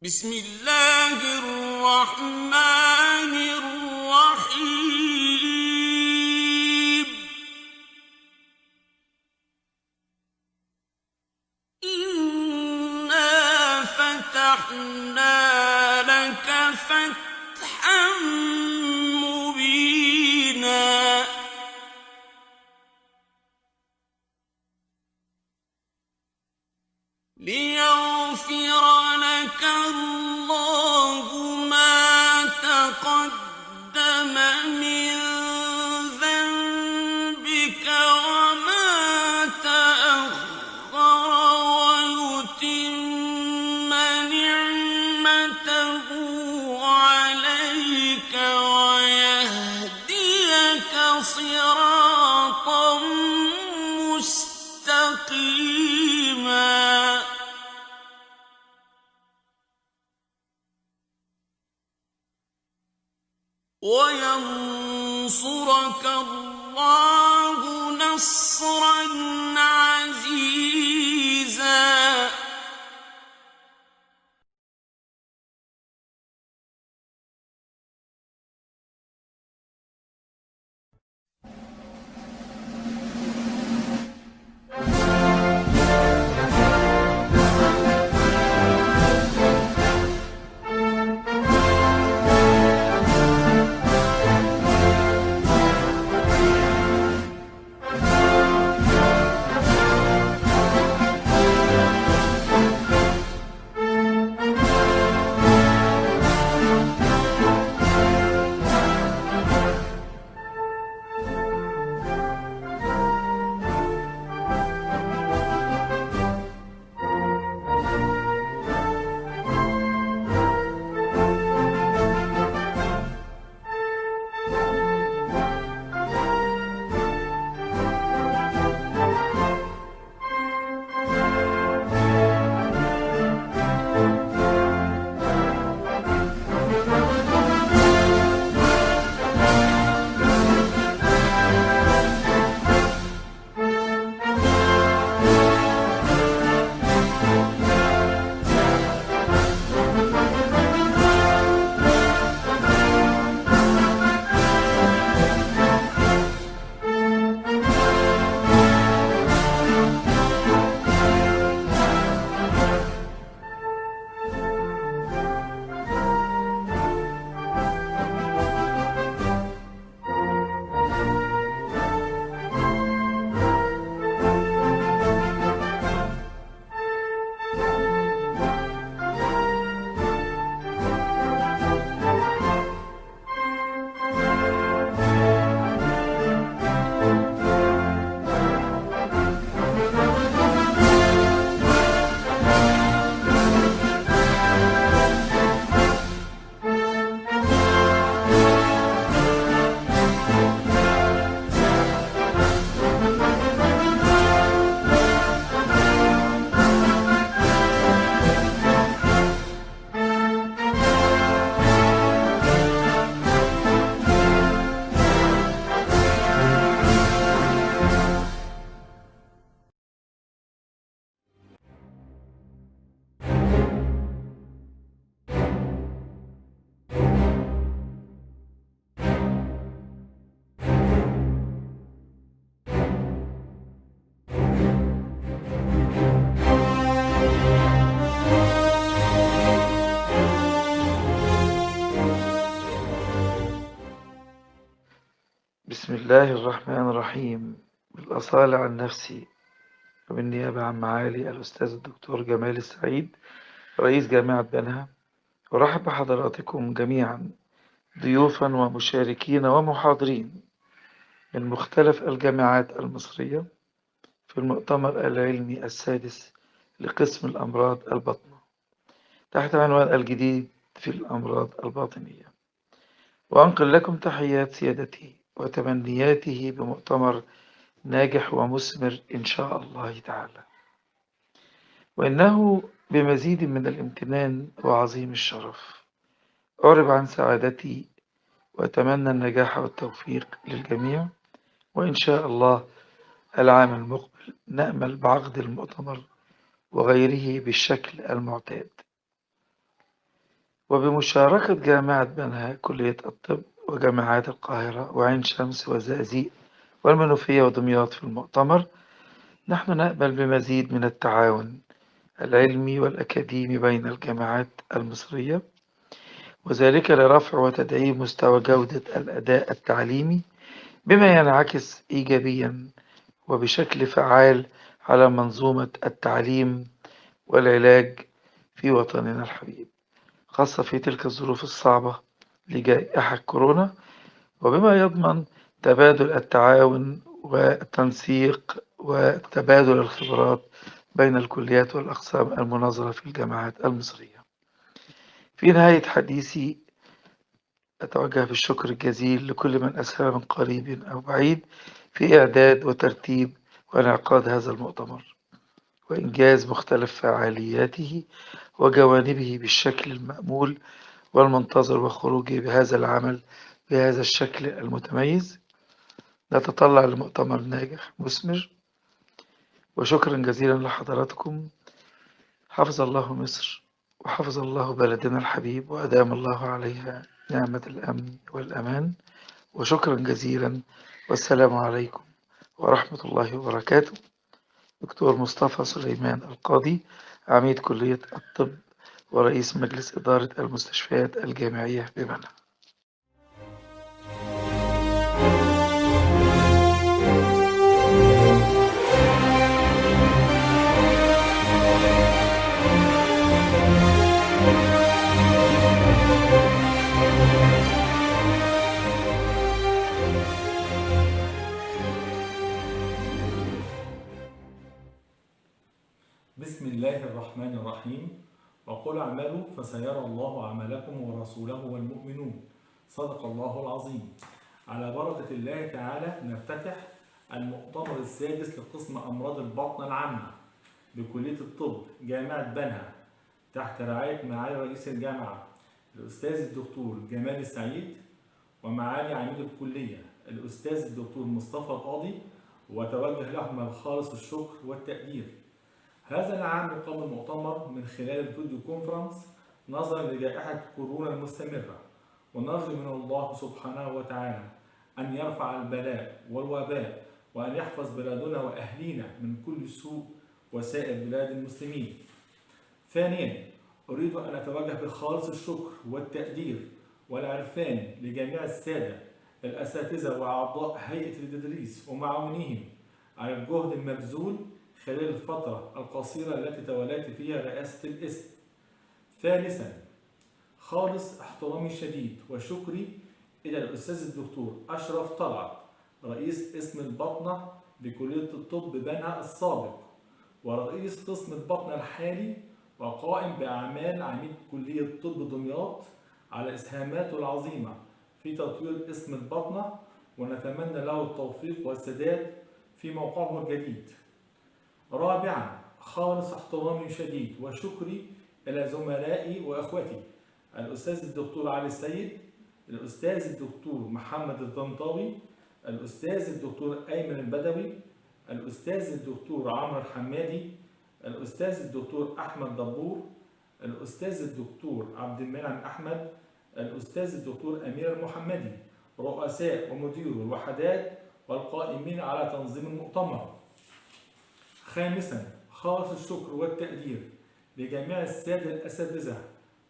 بسم الله الرحمن الرحيم. إنا فتحنا لك فتحا مبينا ليغفر لك الله ما تقدم من ذنبك وما تأخر ويتم نعمته عليك ويهديك صراطا مستقيما وينصرك الله نصرا عزيزا. بسم الله الرحمن الرحيم. بالأصالة عن نفسي وبالنيابة عن معالي الأستاذ الدكتور جمال السعيد رئيس جامعة بنها، أرحب بحضراتكم جميعا ضيوفا ومشاركين ومحاضرين من مختلف الجامعات المصرية في المؤتمر العلمي السادس لقسم الأمراض الباطنة تحت عنوان الجديد في الأمراض الباطنية، وأنقل لكم تحيات سيادته وتمنياته بمؤتمر ناجح ومثمر إن شاء الله تعالى، وإنه بمزيد من الامتنان وعظيم الشرف أعرب عن سعادتي وأتمنى النجاح والتوفيق للجميع، وإن شاء الله العام المقبل نأمل بعقد المؤتمر وغيره بالشكل المعتاد. وبمشاركة جامعة بنها كلية الطب وجامعات القاهرة وعين شمس والزقازيق والمنوفية ودمياط في المؤتمر. نحن نأمل بمزيد من التعاون العلمي والأكاديمي بين الجامعات المصرية، وذلك لرفع وتدعيم مستوى جودة الأداء التعليمي بما ينعكس إيجابيا وبشكل فعال على منظومة التعليم والعلاج في وطننا الحبيب، خاصة في تلك الظروف الصعبة لجائحة كورونا، وبما يضمن تبادل التعاون والتنسيق وتبادل الخبرات بين الكليات والأقسام المناظرة في الجامعات المصرية. في نهاية حديثي أتوجه بالشكر الجزيل لكل من أسهم من قريب أو بعيد في إعداد وترتيب وانعقاد هذا المؤتمر وإنجاز مختلف فعالياته وجوانبه بالشكل المأمول والمنتظر، وخروجه بهذا العمل بهذا الشكل المتميز. نتطلع لمؤتمر ناجح مثمر، وشكرا جزيلا لحضراتكم. حفظ الله مصر وحفظ الله بلدنا الحبيب وأدام الله عليها نعمة الأمن والأمان، وشكرا جزيلا، والسلام عليكم ورحمة الله وبركاته. دكتور مصطفى سليمان القاضي، عميد كلية الطب ورئيس مجلس إدارة المستشفيات الجامعية بمنى. بسم الله الرحمن الرحيم. وقل اعملوا فسيرى الله عملكم ورسوله والمؤمنون. صدق الله العظيم. على بركة الله تعالى نفتتح المؤتمر السادس لقسم أمراض البطن العامة بكلية الطب جامعة بنها تحت رعاية معالي رئيس الجامعة الأستاذ الدكتور جمال السعيد ومعالي عميد الكلية الأستاذ الدكتور مصطفى القاضي، وتوجه لهم الخالص الشكر والتقدير. هذا العام يقام المؤتمر من خلال الفيديو كونفرنس نظرا لجائحة كورونا المستمرة، ونرجو من الله سبحانه وتعالى أن يرفع البلاء والوباء وأن يحفظ بلادنا وأهلينا من كل سوء وسائر بلاد المسلمين. ثانيا، أريد أن أتوجه بخالص الشكر والتقدير والعرفان لجميع السادة الأساتذة وأعضاء هيئة التدريس ومعاونيهم على الجهد المبذول خلال الفترة القصيرة التي توليت فيها رئاسة القسم. ثالثا، خالص احترامي الشديد وشكري إلى الأستاذ الدكتور أشرف طلعت رئيس قسم الباطنة بكلية الطب بنها السابق، ورئيس قسم الباطنة الحالي، وقائم بأعمال عميد كلية طب دمياط، على إسهاماته العظيمة في تطوير قسم الباطنة، ونتمنى له التوفيق والسداد في موقعه الجديد. رابعا، خالص احترامي الشديد وشكري إلى زملائي وأخوتي الأستاذ الدكتور علي السيد، الأستاذ الدكتور محمد الطنطاوي، الأستاذ الدكتور أيمن البدوي، الأستاذ الدكتور عمرو الحمادي، الأستاذ الدكتور أحمد دبور، الأستاذ الدكتور عبد المنعم أحمد، الأستاذ الدكتور أمير المحمدي، رؤساء ومدير الوحدات والقائمين على تنظيم المؤتمر. خامسا، خالص الشكر والتقدير لجميع السادة الأساتذة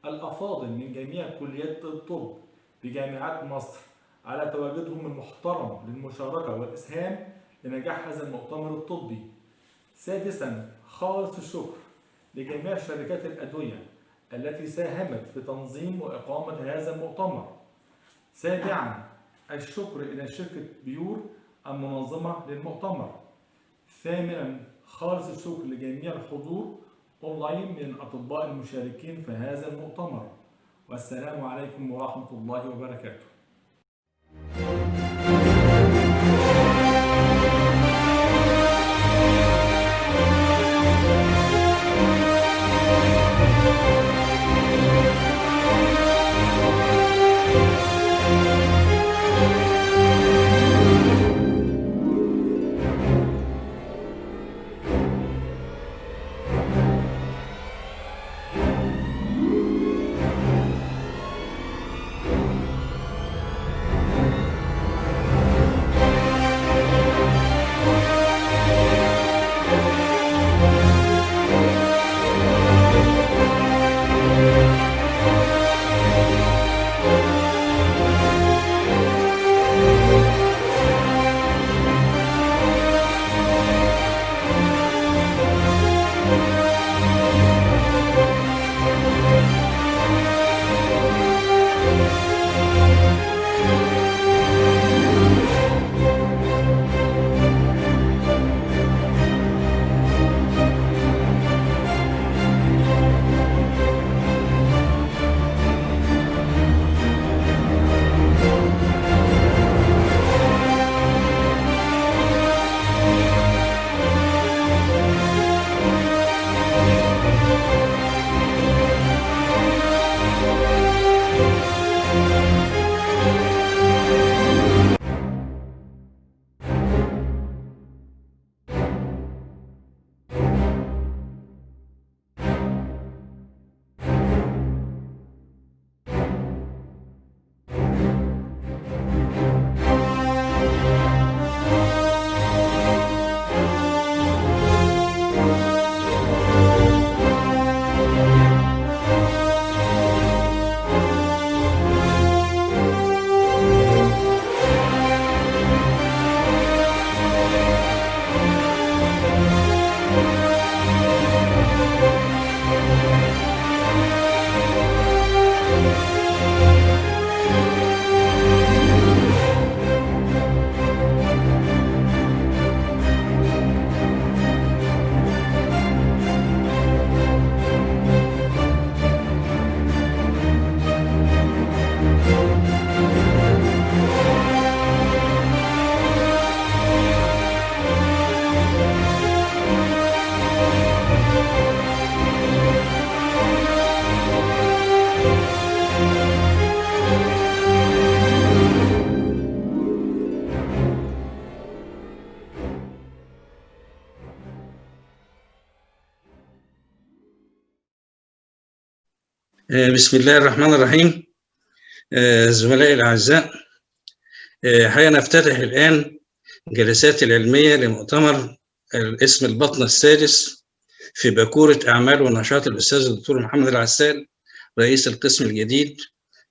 الأفاضل من جميع كليات الطب بجامعات مصر على تواجدهم المحترم للمشاركة والإسهام لنجاح هذا المؤتمر الطبي. سادسا، خالص الشكر لجميع شركات الأدوية التي ساهمت في تنظيم وإقامة هذا المؤتمر. سابعا، الشكر إلى شركة بيور المنظمة للمؤتمر. ثامنا، خالص الشكر لجميع الحضور أونلاين من الأطباء المشاركين في هذا المؤتمر، والسلام عليكم ورحمة الله وبركاته. بسم الله الرحمن الرحيم. زملائي الأعزاء، نفتتح الآن جلسات العلمية لمؤتمر اسم البطنة السادس في باكورة أعمال ونشاط الأستاذ الدكتور محمد العسال رئيس القسم الجديد،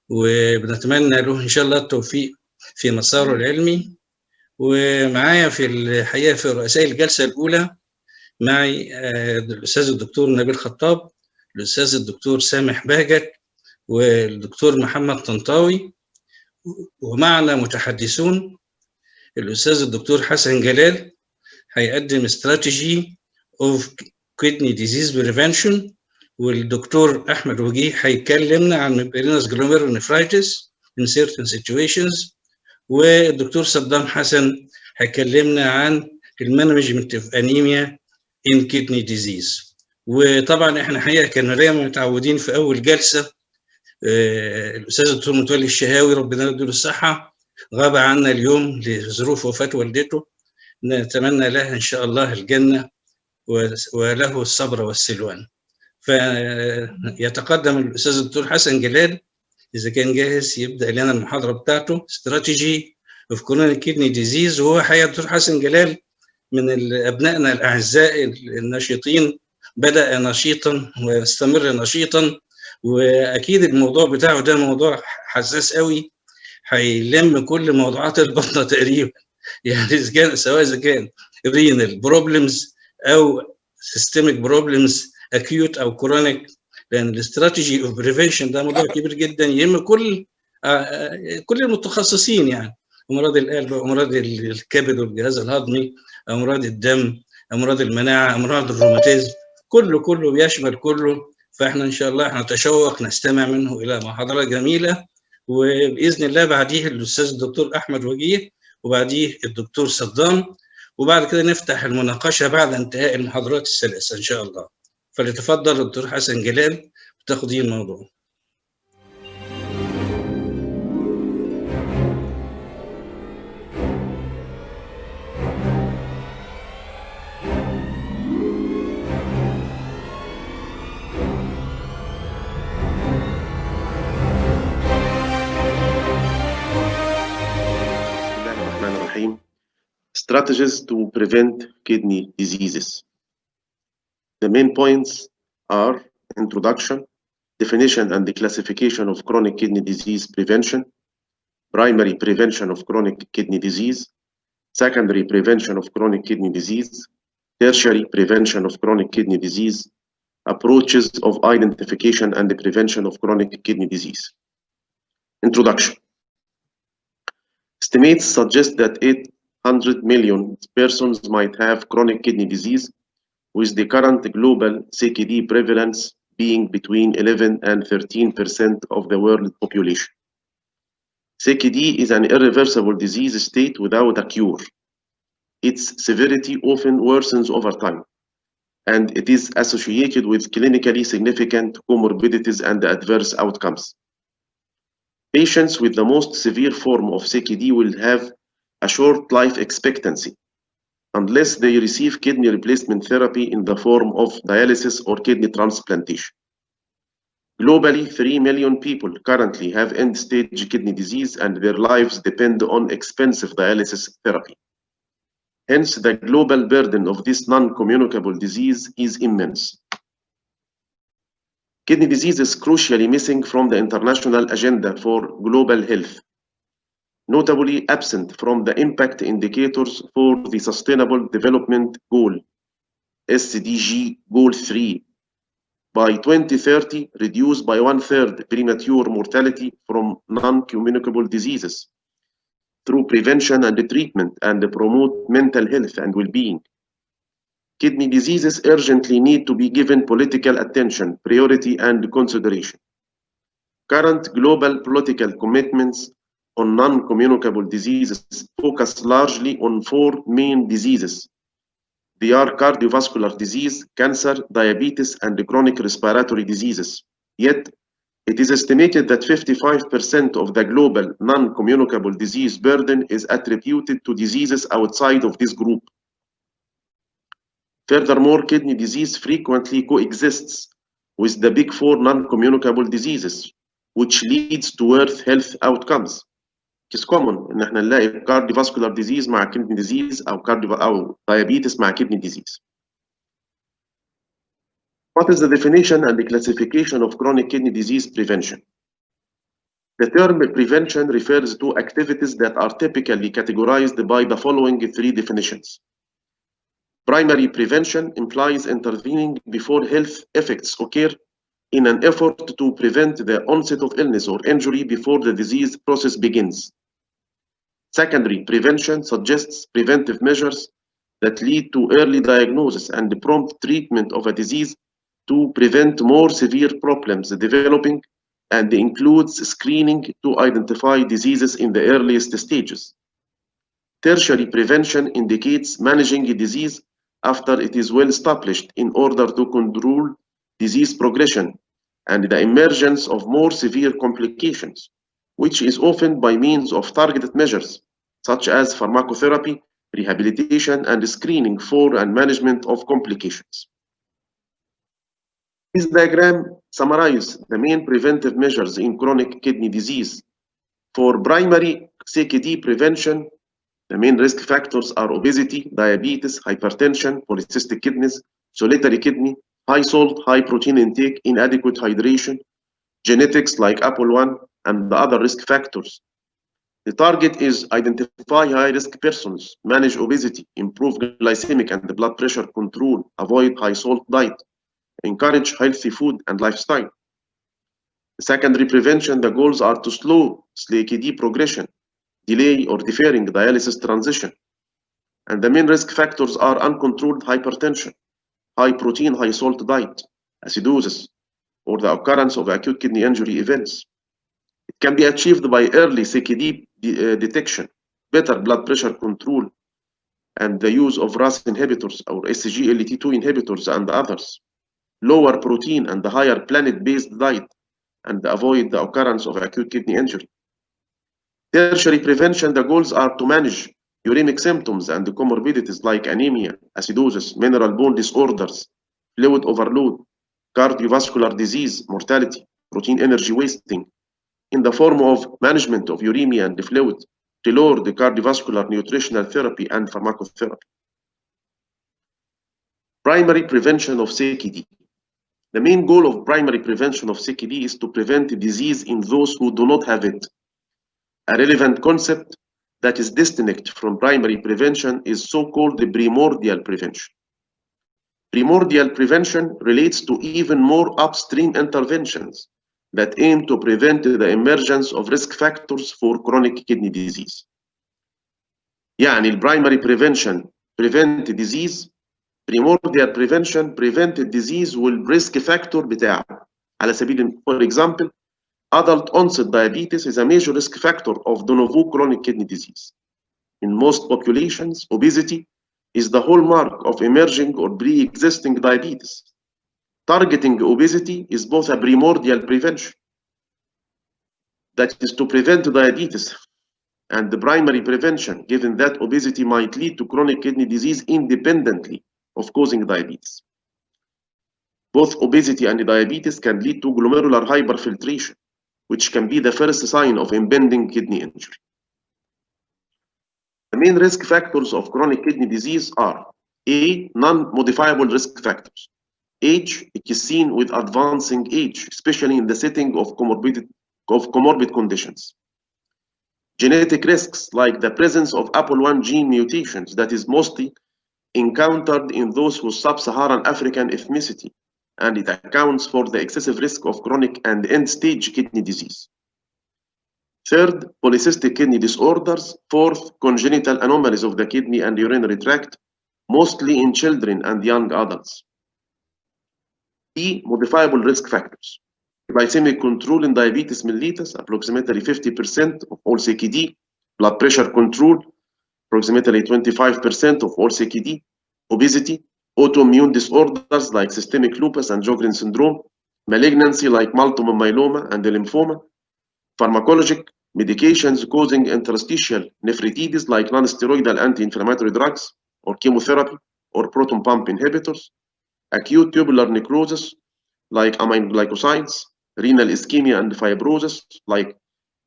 وبنتمنى له إن شاء الله التوفيق في مساره العلمي. ومعايا في الحقيقة في رؤساء الجلسة الأولى معي الأستاذ الدكتور نبيل خطاب، الأستاذ الدكتور سامح باجت، والدكتور محمد طنطاوي، ومعنا متحدثون الأستاذ الدكتور حسن جلال هيقدم استراتيجي اوف كيدني ديزيز بريفنشن، والدكتور أحمد وجيه هيكلمنا عن membranous glomerulonephritis in certain situations، والدكتور صدام حسن هيكلمنا عن المانجمنت اوف انيميا in kidney disease. وطبعا احنا حقيقة كنا دايما متعودين في أول جلسة الأستاذ الدكتور متولي الشهاوي ربنا يديله الصحة غاب عنا اليوم لظروف وفاة والدته، نتمنى له إن شاء الله الجنة وله الصبر والسلوان. فيتقدم الأستاذ الدكتور حسن جلال إذا كان جاهز يبدأ لنا المحاضرة بتاعته استراتيجي of chronic kidney disease. وهو حقيقة الدكتور حسن جلال من أبنائنا الأعزاء النشيطين، بدأ نشيطا ويستمر نشيطا، واكيد الموضوع بتاعه ده موضوع حساس قوي هيلم كل موضوعات البطنه تقريبا، يعني سواء اذا كان رينال بروبلمز او سيستميك بروبلمز اكيوت او كرونيك، لان الاستراتيجي اوف بريفنشن ده موضوع كبير جدا يهم كل المتخصصين، يعني امراض القلب وامراض الكبد والجهاز الهضمي، امراض الدم، امراض المناعه، امراض الروماتيزم، كله بيشمل كله. فاحنا ان شاء الله نتشوق نستمع منه الى محاضره جميله، وباذن الله بعديه الاستاذ الدكتور احمد وجيه، وبعديه الدكتور صدام، وبعد كده نفتح المناقشه بعد انتهاء المحاضرات الثلاثه ان شاء الله. فليتفضل الدكتور حسن جلال وتاخدين الموضوع. Strategies to prevent kidney diseases. The main points are introduction, definition and the classification of chronic kidney disease prevention, primary prevention of chronic kidney disease, secondary prevention of chronic kidney disease, tertiary prevention of chronic kidney disease, approaches of identification and the prevention of chronic kidney disease. Introduction. Estimates suggest that 800 million persons might have chronic kidney disease, with the current global CKD prevalence being between 11 and 13% of the world population. CKD is an irreversible disease state without a cure. Its severity often worsens over time, and it is associated with clinically significant comorbidities and adverse outcomes. Patients with the most severe form of CKD will have a short life expectancy unless they receive kidney replacement therapy in the form of dialysis or kidney transplantation. Globally, 3 million people currently have end-stage kidney disease, and their lives depend on expensive dialysis therapy. Hence, the global burden of this non-communicable disease is immense. Kidney disease is crucially missing from the international agenda for global health, notably absent from the impact indicators for the Sustainable Development Goal, SDG Goal 3, by 2030 reduce by 1/3 premature mortality from non-communicable diseases through prevention and treatment and promote mental health and well-being. Kidney diseases urgently need to be given political attention, priority, and consideration. Current global political commitments on non-communicable diseases focus largely on 4 main diseases. They are cardiovascular disease, cancer, diabetes, and chronic respiratory diseases. Yet, it is estimated that 55% of the global non-communicable disease burden is attributed to diseases outside of this group. Furthermore, kidney disease frequently coexists with the big four non-communicable diseases, which leads to worse health outcomes. It's common إن احنا نلاقي cardiovascular disease مع kidney disease أو diabetes مع kidney disease. What is the definition and the classification of chronic kidney disease prevention? The term prevention refers to activities that are typically categorized by the following three definitions. Primary prevention implies intervening before health effects occur in an effort to prevent the onset of illness or injury before the disease process begins. Secondary prevention suggests preventive measures that lead to early diagnosis and prompt treatment of a disease to prevent more severe problems developing, and includes screening to identify diseases in the earliest stages. Tertiary prevention indicates managing a disease after it is well established in order to control disease progression and the emergence of more severe complications, which is often by means of targeted measures such as pharmacotherapy, rehabilitation, and screening for and management of complications. This diagram summarizes the main preventive measures in chronic kidney disease. For primary CKD prevention, the main risk factors are obesity, diabetes, hypertension, polycystic kidneys, solitary kidney, high salt, high protein intake, inadequate hydration, genetics like APOL1, and the other risk factors. The target is identify high-risk persons, manage obesity, improve glycemic and blood pressure control, avoid high-salt diet, encourage healthy food and lifestyle. The secondary prevention, the goals are to slow CKD progression, delay or deferring dialysis transition. And the main risk factors are uncontrolled hypertension, high protein, high salt diet, acidosis, or the occurrence of acute kidney injury events. It can be achieved by early CKD detection, better blood pressure control, and the use of RAS inhibitors or SGLT2 inhibitors and others. Lower protein and the higher planet-based diet, and avoid the occurrence of acute kidney injury. Tertiary prevention, the goals are to manage uremic symptoms and the comorbidities like anemia, acidosis, mineral bone disorders, fluid overload, cardiovascular disease, mortality, protein energy wasting, in the form of management of uremia and the fluid, to lower the cardiovascular nutritional therapy and pharmacotherapy. Primary prevention of CKD. The main goal of primary prevention of CKD is to prevent disease in those who do not have it. A relevant concept that is distinct from primary prevention is so-called the primordial prevention. Primordial prevention relates to even more upstream interventions that aim to prevent the emergence of risk factors for chronic kidney disease. يعني البرايمري prevention prevent disease, primordial prevention prevent disease والrisk factor بتاعه. على سبيل for example, adult onset diabetes is a major risk factor of de novo chronic kidney disease. In most populations, obesity is the hallmark of emerging or pre-existing diabetes. Targeting obesity is both a primordial prevention, that is to prevent diabetes, and the primary prevention, given that obesity might lead to chronic kidney disease independently of causing diabetes. Both obesity and diabetes can lead to glomerular hyperfiltration, which can be the first sign of impending kidney injury. The main risk factors of chronic kidney disease are A. Non-modifiable risk factors. Age is seen with advancing age, especially in the setting of comorbid conditions. Genetic risks, like the presence of APOL1 gene mutations that is mostly encountered in those with sub-Saharan African ethnicity, and it accounts for the excessive risk of chronic and end-stage kidney disease. Third, polycystic kidney disorders. Fourth, congenital anomalies of the kidney and urinary tract, mostly in children and young adults. E. Modifiable risk factors. Glycemic control in diabetes mellitus, approximately 50% of all CKD. Blood pressure control, approximately 25% of all CKD. Obesity, autoimmune disorders like systemic lupus and Sjogren syndrome, malignancy like multiple myeloma and lymphoma, pharmacologic medications causing interstitial nephritis like non-steroidal anti-inflammatory drugs or chemotherapy or proton pump inhibitors, acute tubular necrosis like aminoglycosides, renal ischemia and fibrosis, like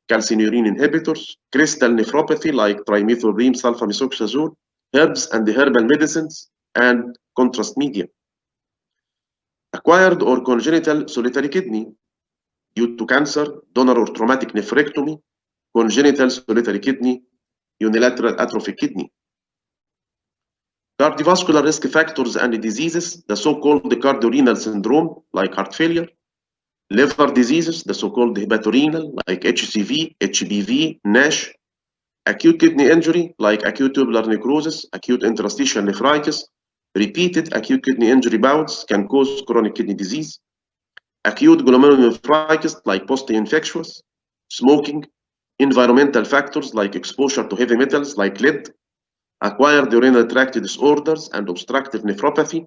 calcineurin inhibitors, crystal nephropathy, like trimethylrene sulfamethoxazole, herbs and herbal medicines, and contrast media. Acquired or congenital solitary kidney due to cancer, donor or traumatic nephrectomy, congenital solitary kidney, unilateral atrophic kidney. Cardiovascular risk factors and diseases, the so-called cardiorenal syndrome, like heart failure, liver diseases, the so-called hepatorenal, like HCV, HBV, NASH, acute kidney injury, like acute tubular necrosis, acute interstitial nephritis, repeated acute kidney injury bouts can cause chronic kidney disease, acute glomerulonephritis, like post-infectious, smoking, environmental factors like exposure to heavy metals like lead, acquired urinary tract disorders and obstructive nephropathy,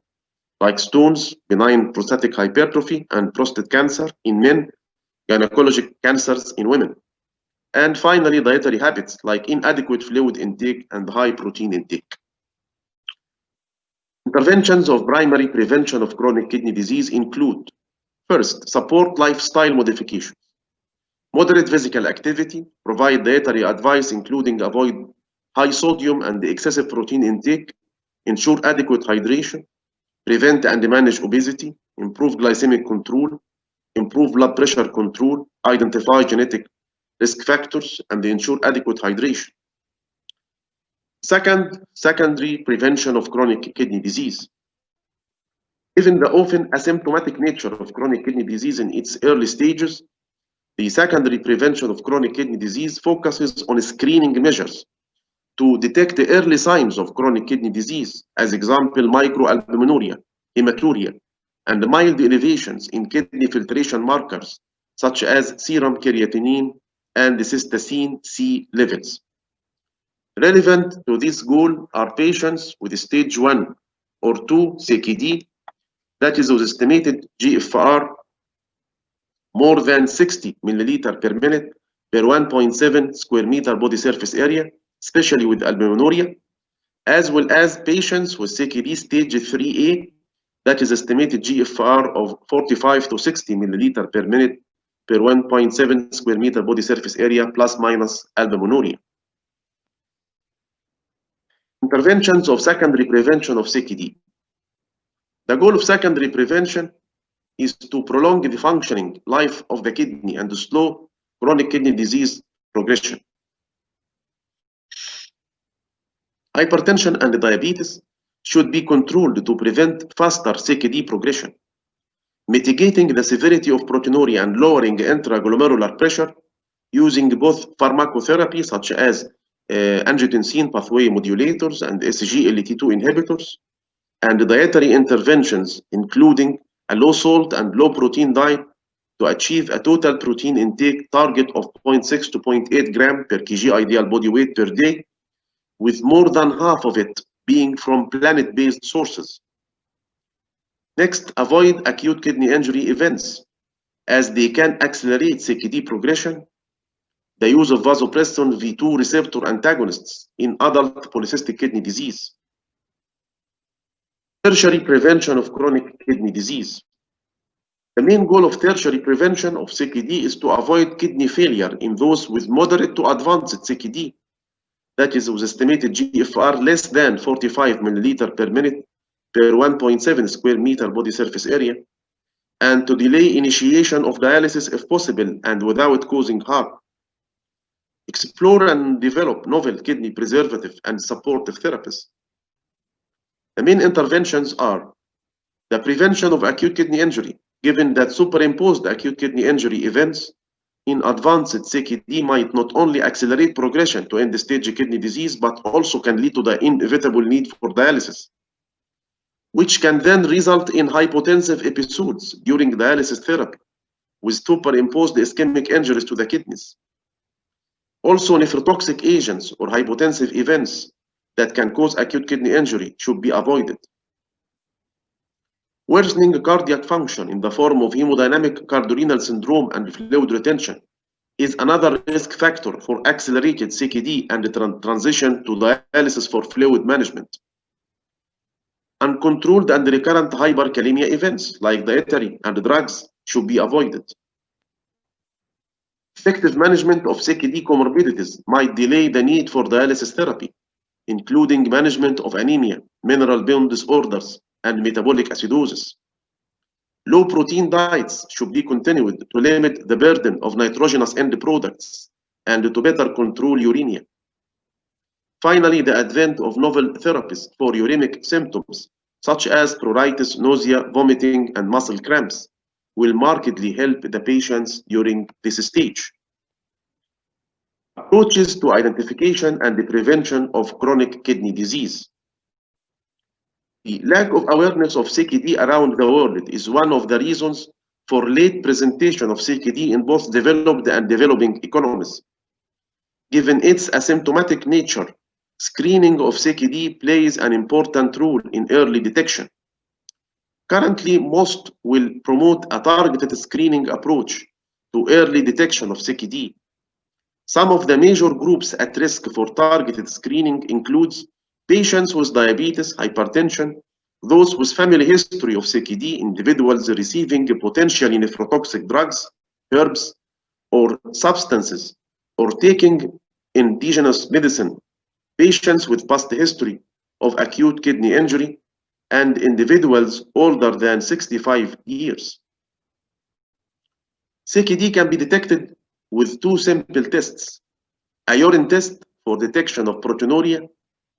like stones, benign prostatic hypertrophy, and prostate cancer in men, gynecologic cancers in women. And finally, dietary habits like inadequate fluid intake and high protein intake. Interventions of primary prevention of chronic kidney disease include: first, support lifestyle modifications. Moderate physical activity, provide dietary advice including avoid high sodium and excessive protein intake, ensure adequate hydration, prevent and manage obesity, improve glycemic control, improve blood pressure control, identify genetic risk factors, and ensure adequate hydration. Second, secondary prevention of chronic kidney disease. Given the often asymptomatic nature of chronic kidney disease in its early stages, the secondary prevention of chronic kidney disease focuses on screening measures to detect the early signs of chronic kidney disease, as example, microalbuminuria, hematuria, and mild elevations in kidney filtration markers, such as serum creatinine and cystatin C levels. Relevant to this goal are patients with stage 1 or 2 CKD, that is with estimated GFR more than 60 milliliter per minute per 1.7 square meter body surface area, especially with albuminuria, as well as patients with CKD stage 3A, that is estimated GFR of 45 to 60 milliliter per minute per 1.7 square meter body surface area plus minus albuminuria. Interventions of secondary prevention of CKD. The goal of secondary prevention is to prolong the functioning life of the kidney and to slow chronic kidney disease progression. Hypertension and diabetes should be controlled to prevent faster CKD progression. Mitigating the severity of proteinuria and lowering intraglomerular pressure using both pharmacotherapy such as angiotensin pathway modulators and SGLT2 inhibitors, and dietary interventions including a low salt and low protein diet to achieve a total protein intake target of 0.6 to 0.8 gram per kg ideal body weight per day, with more than half of it being from plant-based sources. Next, avoid acute kidney injury events, as they can accelerate CKD progression. The use of vasopressin V2 receptor antagonists in adult polycystic kidney disease. Tertiary prevention of chronic kidney disease. The main goal of tertiary prevention of CKD is to avoid kidney failure in those with moderate to advanced CKD, that is with estimated GFR less than 45 milliliter per minute per 1.7 square meter body surface area, and to delay initiation of dialysis if possible and without causing harm. Explore and develop novel kidney preservative and supportive therapies. The main interventions are the prevention of acute kidney injury, given that superimposed acute kidney injury events in advanced CKD might not only accelerate progression to end-stage kidney disease, but also can lead to the inevitable need for dialysis, which can then result in hypotensive episodes during dialysis therapy with superimposed ischemic injuries to the kidneys. Also, nephrotoxic agents or hypotensive events that can cause acute kidney injury should be avoided. Worsening cardiac function in the form of hemodynamic cardiorenal syndrome and fluid retention is another risk factor for accelerated CKD and the transition to dialysis for fluid management. Uncontrolled and recurrent hyperkalemia events like dietary and drugs should be avoided. Effective management of CKD comorbidities might delay the need for dialysis therapy, including management of anemia, mineral bone disorders, and metabolic acidosis. Low protein diets should be continued to limit the burden of nitrogenous end products and to better control uremia. Finally, the advent of novel therapies for uremic symptoms, such as pruritus, nausea, vomiting, and muscle cramps, will markedly help the patients during this stage. Approaches to identification and the prevention of chronic kidney disease. The lack of awareness of CKD around the world is one of the reasons for late presentation of CKD in both developed and developing economies. Given its asymptomatic nature, screening of CKD plays an important role in early detection. Currently, most will promote a targeted screening approach to early detection of CKD. Some of the major groups at risk for targeted screening includes patients with diabetes, hypertension, those with family history of CKD, individuals receiving potentially nephrotoxic drugs, herbs, or substances, or taking indigenous medicine, patients with past history of acute kidney injury, and individuals older than 65 years. CKD can be detected with two simple tests: a urine test for detection of proteinuria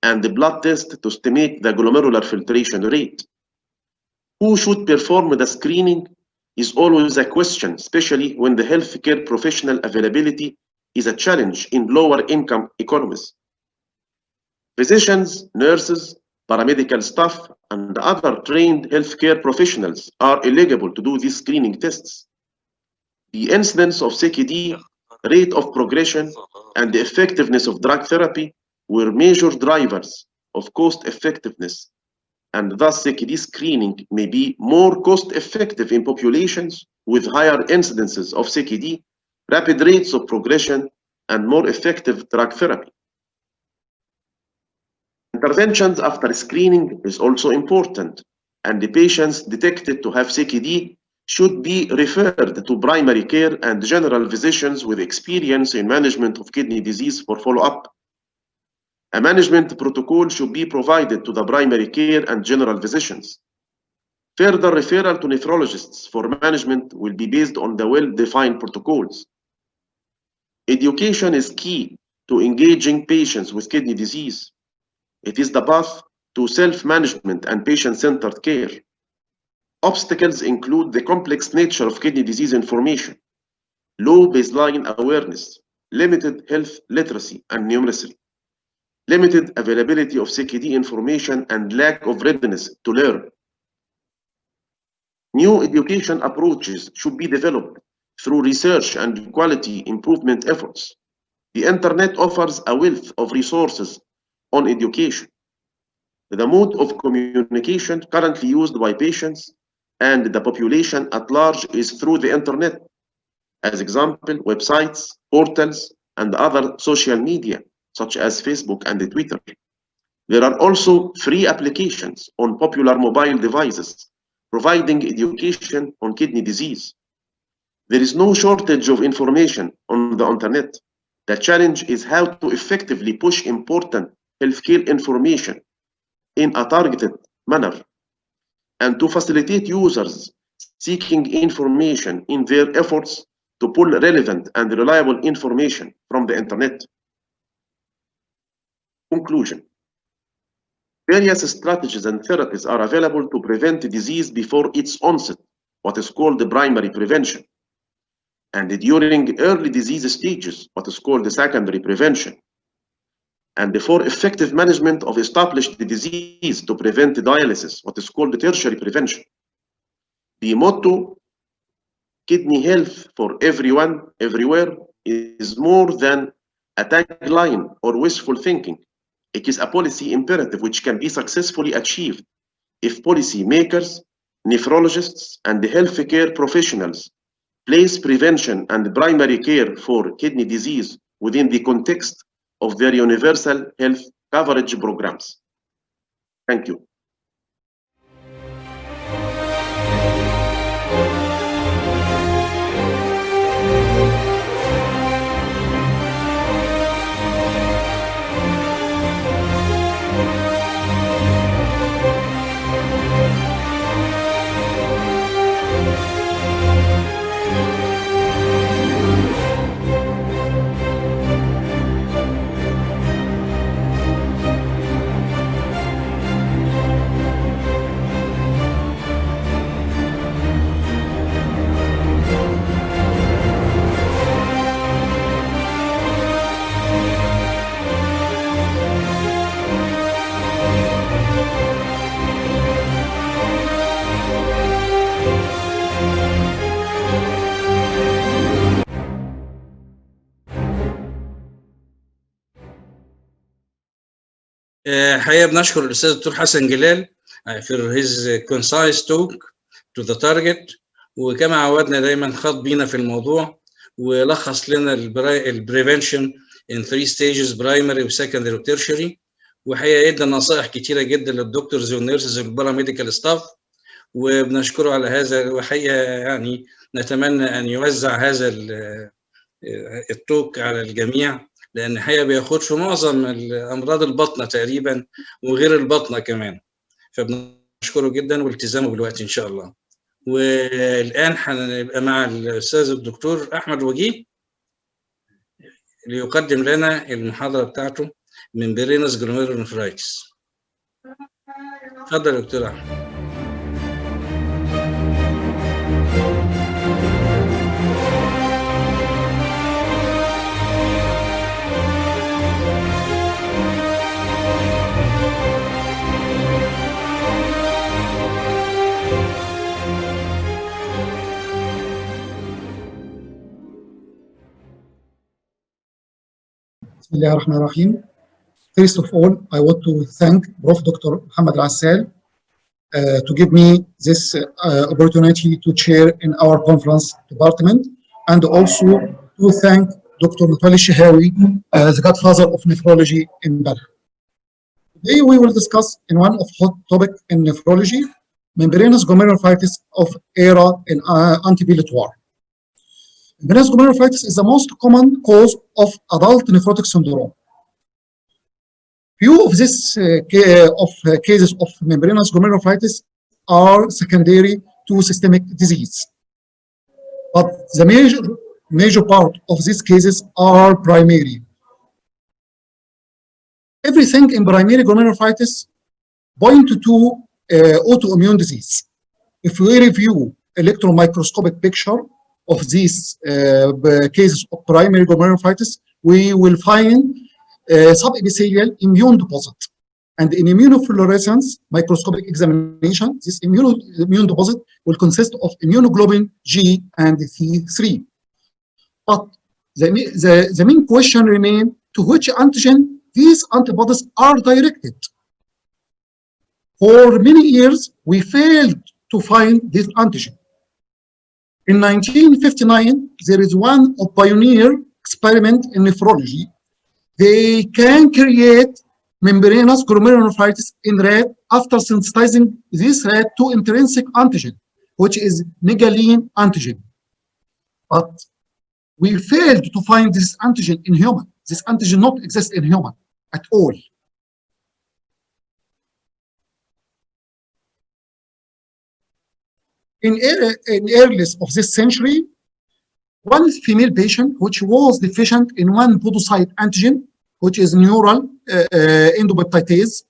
and the blood test to estimate the glomerular filtration rate. Who should perform the screening is always a question, especially when the healthcare professional availability is a challenge in lower income economies. Physicians, nurses, paramedical staff, and other trained healthcare professionals are eligible to do these screening tests. The incidence of CKD, rate of progression, and the effectiveness of drug therapy were major drivers of cost effectiveness, and thus CKD screening may be more cost effective in populations with higher incidences of CKD, rapid rates of progression, and more effective drug therapy. Interventions after screening is also important, and the patients detected to have CKD should be referred to primary care and general physicians with experience in management of kidney disease for follow-up. A management protocol should be provided to the primary care and general physicians. Further referral to nephrologists for management will be based on the well-defined protocols. Education is key to engaging patients with kidney disease. It is the path to self-management and patient-centered care. Obstacles include the complex nature of kidney disease information, low baseline awareness, limited health literacy and numeracy, limited availability of CKD information, and lack of readiness to learn. New education approaches should be developed through research and quality improvement efforts. The internet offers a wealth of resources on education. The mode of communication currently used by patients and the population at large is through the internet. As example, websites, portals, and other social media, such as Facebook and Twitter. There are also free applications on popular mobile devices, providing education on kidney disease. There is no shortage of information on the internet. The challenge is how to effectively push important healthcare information in a targeted manner, and to facilitate users seeking information in their efforts to pull relevant and reliable information from the internet. Conclusion. Various strategies and therapies are available to prevent disease before its onset, what is called the primary prevention, and during early disease stages, what is called the secondary prevention, and for effective management of established disease to prevent dialysis, what is called the tertiary prevention. The motto, kidney health for everyone, everywhere, is more than a tagline or wishful thinking. It is a policy imperative which can be successfully achieved if policy makers, nephrologists, and the healthcare professionals place prevention and primary care for kidney disease within the context of their universal health coverage programs. Thank you. حقيقة بنشكر الأستاذ الدكتور حسن جلال for his concise talk to the target، وكما عودنا دايما خاض بينا في الموضوع ولخص لنا البريفنشن in 3 stages primary وسكندري وتيرشري، وحقيقة ادى نصائح كتيرة جدا للدكتورز والنيرسز والباراميديكال ستاف، وبنشكره على هذا. وحقيقة يعني نتمنى أن يوزع هذا التوك على الجميع، لأن الحقيقة بياخد في معظم الأمراض البطنة تقريبا وغير البطنة كمان، فبنشكره جدا والتزامه بالوقت إن شاء الله. والآن هنبقى مع الأستاذ الدكتور أحمد وجيه ليقدم لنا المحاضرة بتاعته من برينس جلوميرولونفرايتس. اتفضل يا دكتور أحمد. بسم الله الرحمن الرحيم. First of all, I want to thank Prof. Dr. Mohammed Al-Assal to give me this opportunity to chair in our conference department, and also to thank Dr. Mutwalli Shahawi, the godfather of nephrology in Balkh. Today we will discuss in one of hot topic in nephrology, membranous glomerulonephritis of era in antibilatory. Membranous glomerulonephritis is the most common cause of adult nephrotic syndrome. Few of these cases of membranous glomerulonephritis are secondary to systemic disease, but the major part of these cases are primary. Everything in primary glomerulonephritis point to autoimmune disease. If we review electron microscopic picture of these cases of primary glomerulonephritis, we will find subepithelial immune deposit. And in immunofluorescence microscopic examination, this immune deposit will consist of immunoglobulin G and T3. But the main question remains, to which antigen these antibodies are directed? For many years, we failed to find this antigen. In 1959, there is one pioneer experiment in nephrology. They can create membranous glomerulonephritis in rat after sensitizing this rat to intrinsic antigen, which is negaline antigen. But we failed to find this antigen in human. This antigen not exist in human at all. In earliest of this century, one female patient which was deficient in one podocyte antigen, which is neural endopeptidase.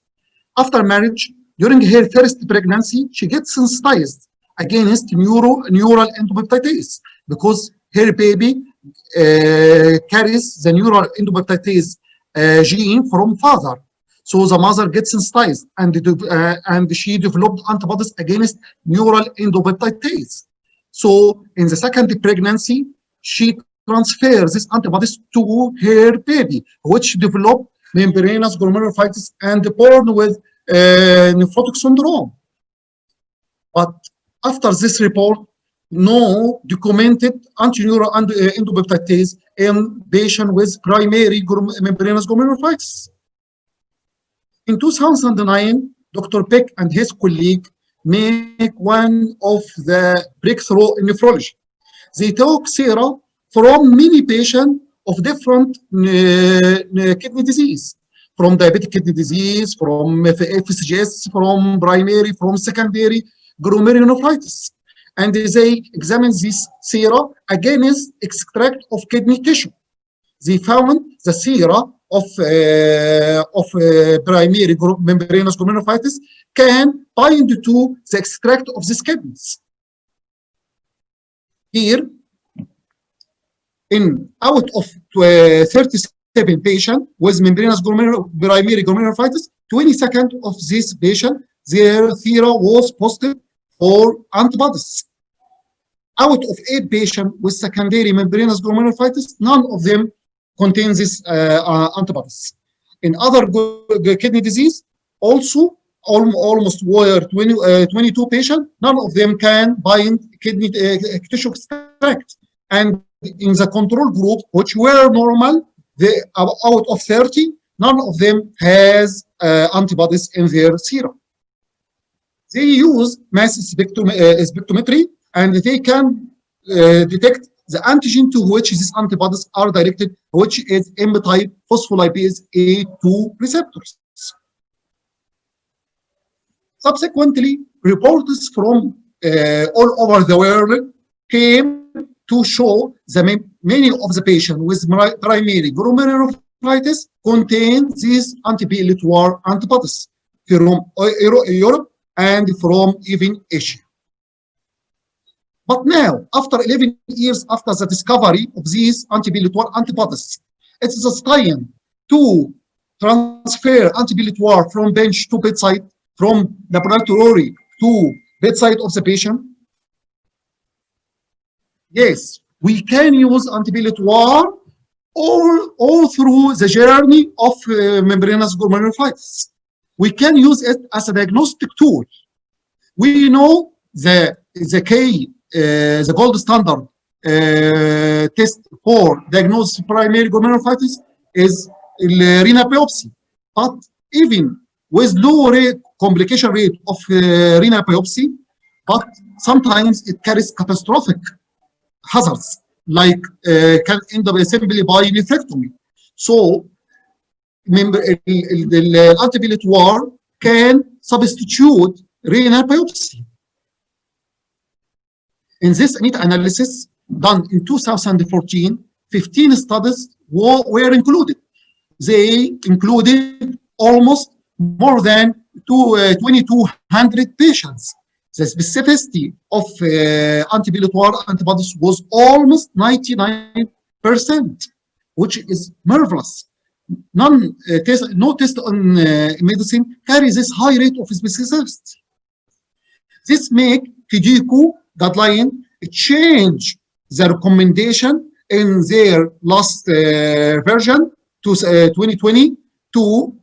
After marriage, during her first pregnancy, she gets sensitized against neural endopeptidase because her baby carries the neural endopeptidase gene from father. So the mother gets sensitized and she developed antibodies against neural endopeptidase. So in the second pregnancy, she transfers these antibodies to her baby, which developed membranous glomerulonephritis and born with nephrotic syndrome. But after this report, no documented antineural endopeptidase in patient with primary membranous glomerulonephritis. In 2009, Dr. Peck and his colleague make one of the breakthrough in nephrology. They took sera from many patients of different kidney disease, from diabetic kidney disease, from FSGS, from primary, from secondary glomerulonephritis. And they examined this sera against extract of kidney tissue. They found the sera of primary membranous glomerulonephritis can bind to the extract of these kidneys. Here, out of 37 patients with membranous primary glomerulonephritis, 22nd of this patient, their sera was positive for antibodies. Out of 8 patients with secondary membranous glomerulonephritis, none of them contains these antibodies. in other kidney disease, also almost were 22 patients, none of them can bind kidney tissue extract. And in the control group, which were normal, out of 30, none of them has antibodies in their serum. They use mass spectrometry, and they can detect the antigen to which these antibodies are directed, which is M-type phospholipase A2 receptors. Subsequently, reports from all over the world came to show that many of the patients with primary glomerulonephritis contain these anti-PLA2R antibodies from Europe and from even Asia. But now, after 11 years after the discovery of these anti-PLA2R antibodies, it is time to transfer anti-PLA2R from bench to bedside, from laboratory to bedside of the patient. Yes, we can use anti-PLA2R all through the journey of membranous glomerulonephritis. We can use it as a diagnostic tool. We know the gold standard test for diagnosis primary glomerulonephritis is renal biopsy. But even with low complication rate of renal biopsy, but sometimes it carries catastrophic hazards, like can end up simply by nephrectomy. So remember, the anti-PLA2R can substitute renal biopsy. In this meta-analysis done in 2014, 15 studies were included. They included almost more than 2,200 patients. The specificity of anti-PLA2R antibodies was almost 99%, which is marvelous. No test on medicine carries this high rate of specificity. This makes KDIGO guideline change the recommendation in their last version to 2020 to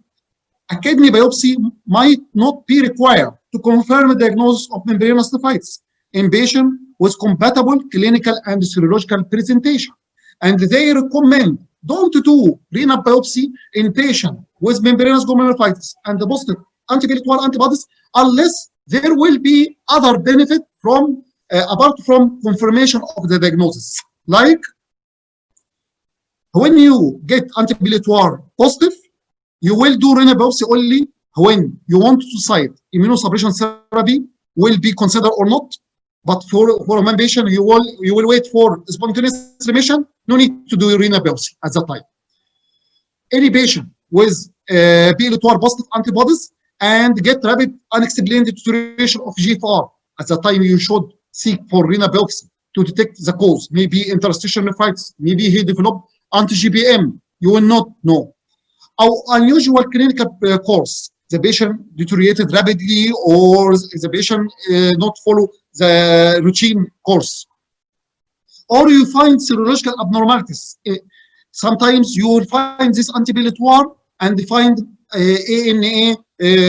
a kidney biopsy might not be required to confirm the diagnosis of membranous nephritis in patients with compatible clinical and serological presentation. And they recommend don't do renal biopsy in patients with membranous glomerulonephritis and the positive anti-PLA2R antibodies unless there will be other benefit from apart from confirmation of the diagnosis. Like when you get anti-PLA2R positive, you will do renal biopsy only when you want to decide immunosuppression therapy will be considered or not. But for a one patient, you will wait for spontaneous remission. No need to do renal biopsy at that time. Any patient with PLA2R positive antibodies and get rapid unexplained deterioration of GFR, at that time you should seek for renal biopsy to detect the cause. Maybe interstitial nephritis, maybe he developed anti-GBM. You will not know. Our unusual clinical course, the patient deteriorated rapidly or the patient not follow the routine course. Or you find serological abnormalities. Sometimes you will find this anti-PLA2R and find ANA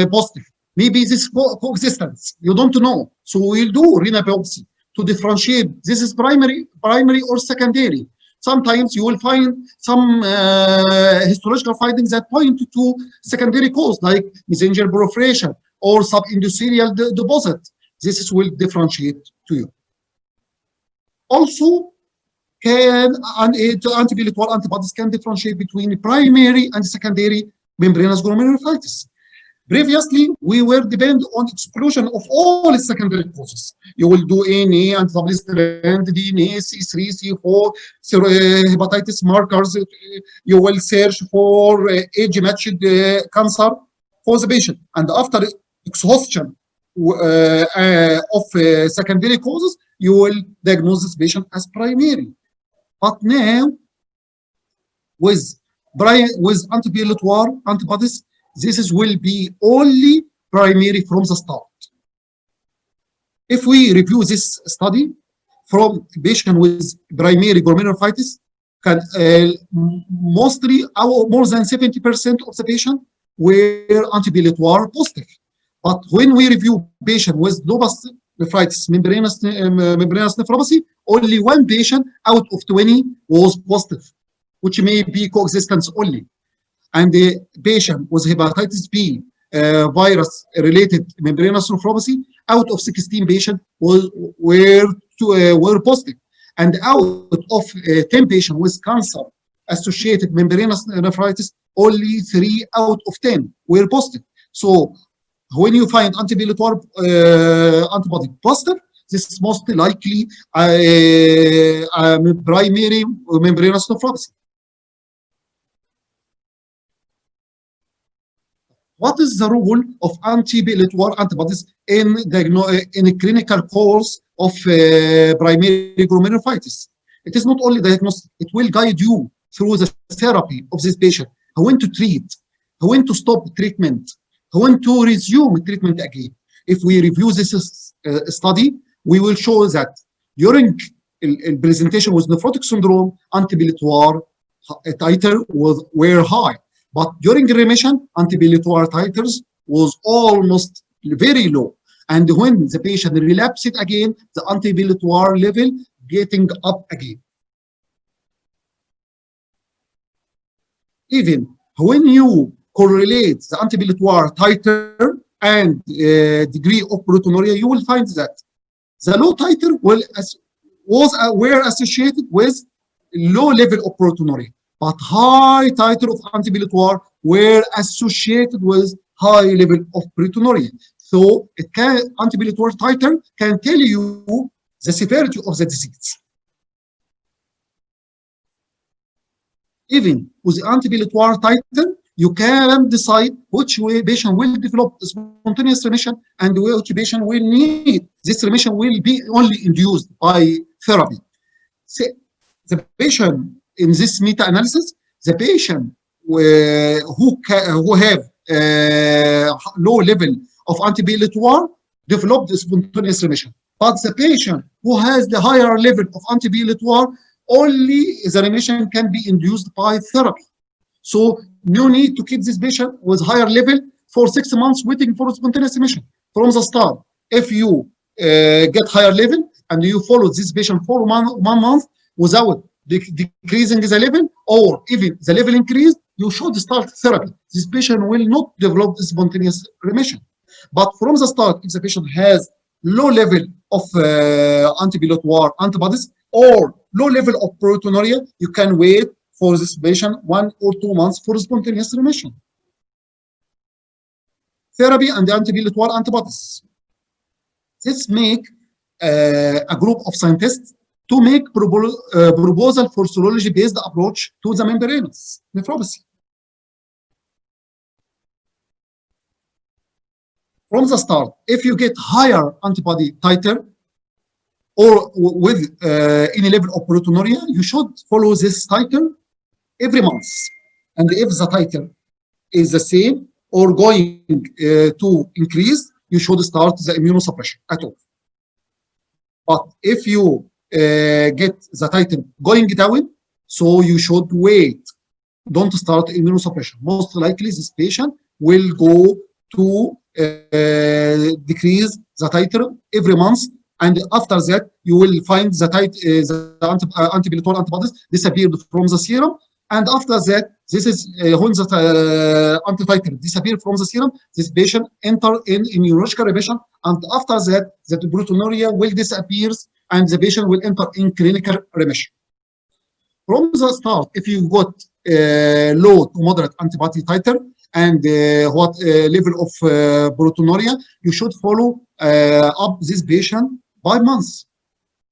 positive. Maybe this coexistence, you don't know. So we'll do renal biopsy to differentiate this is primary or secondary. Sometimes you will find some histological findings that point to secondary cause, like mesangial proliferation or subendothelial deposit. This will differentiate to you. Also, anti-PLA2R antibodies can differentiate between primary and secondary membranous glomerulonephritis. Previously, we were dependent on exclusion of all secondary causes. You will do ANA, anti-double-strand, DNA, C3, C4, hepatitis markers. You will search for age-matched cancer for the patient. And after exhaustion of secondary causes, you will diagnose this patient as primary. But now, with anti-PLA2R antibodies, this will be only primary from the start. If we review this study from patient with primary glomerulonephritis, can mostly more than 70% of the patient were antibilatory positive. But when we review patient with lupus nephritis, membranous nephropathy, only one patient out of 20 was positive, which may be coexistence only. And the patient with hepatitis B virus-related membranous nephropathy, out of 16 patients were positive. And out of 10 patients with cancer-associated membranous nephritis, only 3 out of 10 were positive. So when you find antibilatory antibody positive, this is most likely primary membranous nephropathy. What is the role of antibilatory antibodies in the clinical course of primary glomerulonephritis? It is not only diagnostic, it will guide you through the therapy of this patient, when to treat, when to stop treatment, when to resume treatment again. If we review this study, we will show that during presentation with nephrotic syndrome, antibilatory titer were high. But during remission, antibilatory titers was almost very low. And when the patient relapsed again, the antibilatory level getting up again. Even when you correlate the antibilatory titer and degree of proteinuria, you will find that the low titer were associated with low level of proteinuria, but high titer of antibilatory were associated with high level of proteinuria. So antibilatory titer can tell you the severity of the disease. Even with antibilatory titer, you can decide which way patient will develop spontaneous remission and which patient will need. This remission will be only induced by therapy. So the patient in this meta-analysis, the patient who have low level of antibilatory developed spontaneous remission. But the patient who has the higher level of antibilatory, only the remission can be induced by therapy. So no need to keep this patient with higher level for 6 months waiting for spontaneous remission. From the start, if you get higher level and you follow this patient for 1 month without decreasing the level, or even the level increased, you should start therapy. This patient will not develop spontaneous remission. But from the start, if the patient has low level of antibilatory antibodies or low level of proteinuria, you can wait for this patient 1 or 2 months for spontaneous remission. Therapy and antibilatory antibodies. This make a group of scientists to make proposal for serology-based approach to the membranous nephropathy. From the start, if you get higher antibody titer or with any level of proteinuria, you should follow this titer every month. And if the titer is the same or going to increase, you should start the immunosuppression at all. But if you get the titer going down, so you should wait. Don't start immunosuppression. Most likely, this patient will go to decrease the titer every month, and after that, you will find the antibilatory antibodies disappeared from the serum. And after that, this is when the anti-titer disappear from the serum, this patient enter in immunological remission, and after that, the proteinuria will disappear, and the patient will enter in clinical remission. From the start, if you got low to moderate antibody titer and what level of proteinuria, you should follow up this patient by months,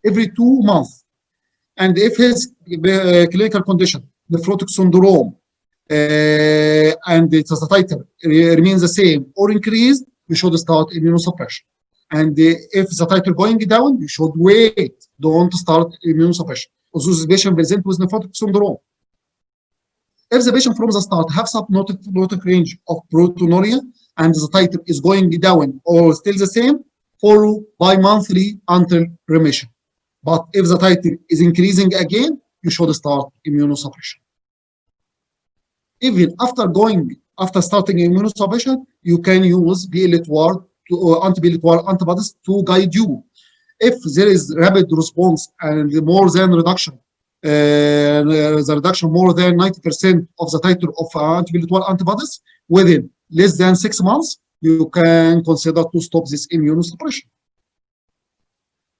every 2 months. And if his clinical condition, nephrotic syndrome, and the titer remains the same or increased, you should start immunosuppression. And if the titer going down, you should wait. Don't start immunosuppression. Also, this patient present with nephrotic syndrome. If the patient from the start have subnotic range of proteinuria and the titer is going down or still the same, follow bi-monthly until remission. But if the titer is increasing again, you should start immunosuppression. Even after starting immunosuppression, you can use BL-2 anti-BL-2 antibodies to guide you. If there is rapid response and more than reduction, the reduction more than 90% of the titer of anti-BL-2 antibodies within less than 6 months, you can consider to stop this immunosuppression.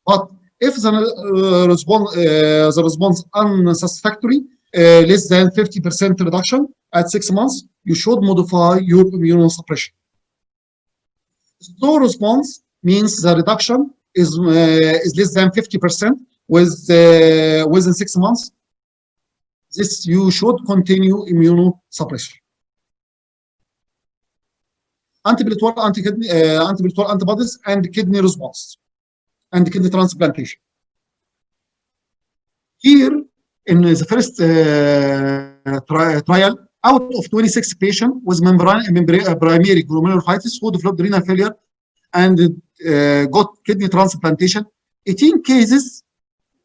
But if the response unsatisfactory, less than 50% reduction at 6 months, you should modify your immunosuppression. Slow response means the reduction is less than 50% within 6 months. This you should continue immunosuppression. Anti-BL-2 antibodies and kidney response and kidney transplantation. Here, in the first trial, out of 26 patients with primary glomerulonephritis who developed renal failure and got kidney transplantation, 18 cases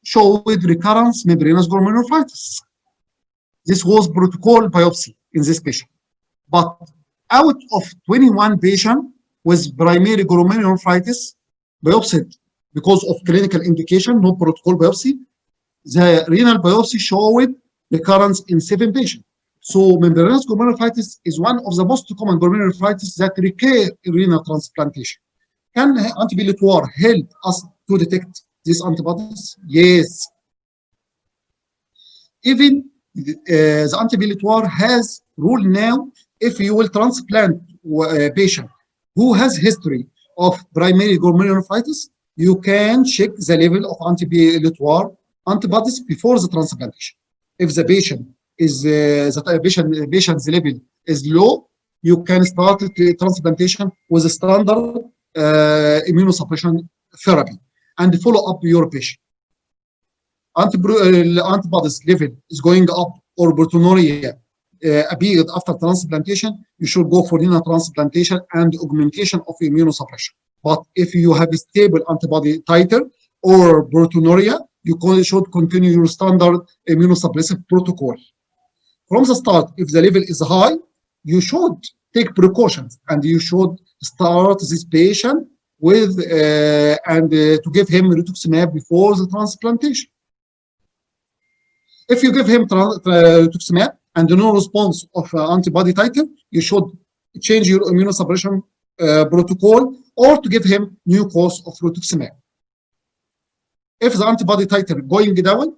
showed recurrence membranous glomerulonephritis. This was protocol biopsy in this patient. But out of 21 patients with primary glomerulonephritis biopsied because of clinical indication, no protocol biopsy, the renal biopsy showed recurrence in 7 patients. So membranous glomerulonephritis is one of the most common glomerulonephritis that require renal transplantation. Can anti-BL-2 help us to detect these antibodies? Yes. Even the anti-BL-2 has rule now, if you will transplant a patient who has history of primary glomerulonephritis, you can check the level of anti-BL-2 antibodies before the transplantation. If the patient is patient's level is low, you can start the transplantation with a standard immunosuppression therapy and follow up your patient. Antibodies level is going up or proteinuria appeared after transplantation, you should go for renal transplantation and augmentation of immunosuppression. But if you have a stable antibody titer or proteinuria, you should continue your standard immunosuppressive protocol. From the start, if the level is high, you should take precautions and you should start this patient with to give him rituximab before the transplantation. If you give him rituximab and no response of antibody titer, you should change your immunosuppression protocol or to give him new course of rituximab. If the antibody titer going down,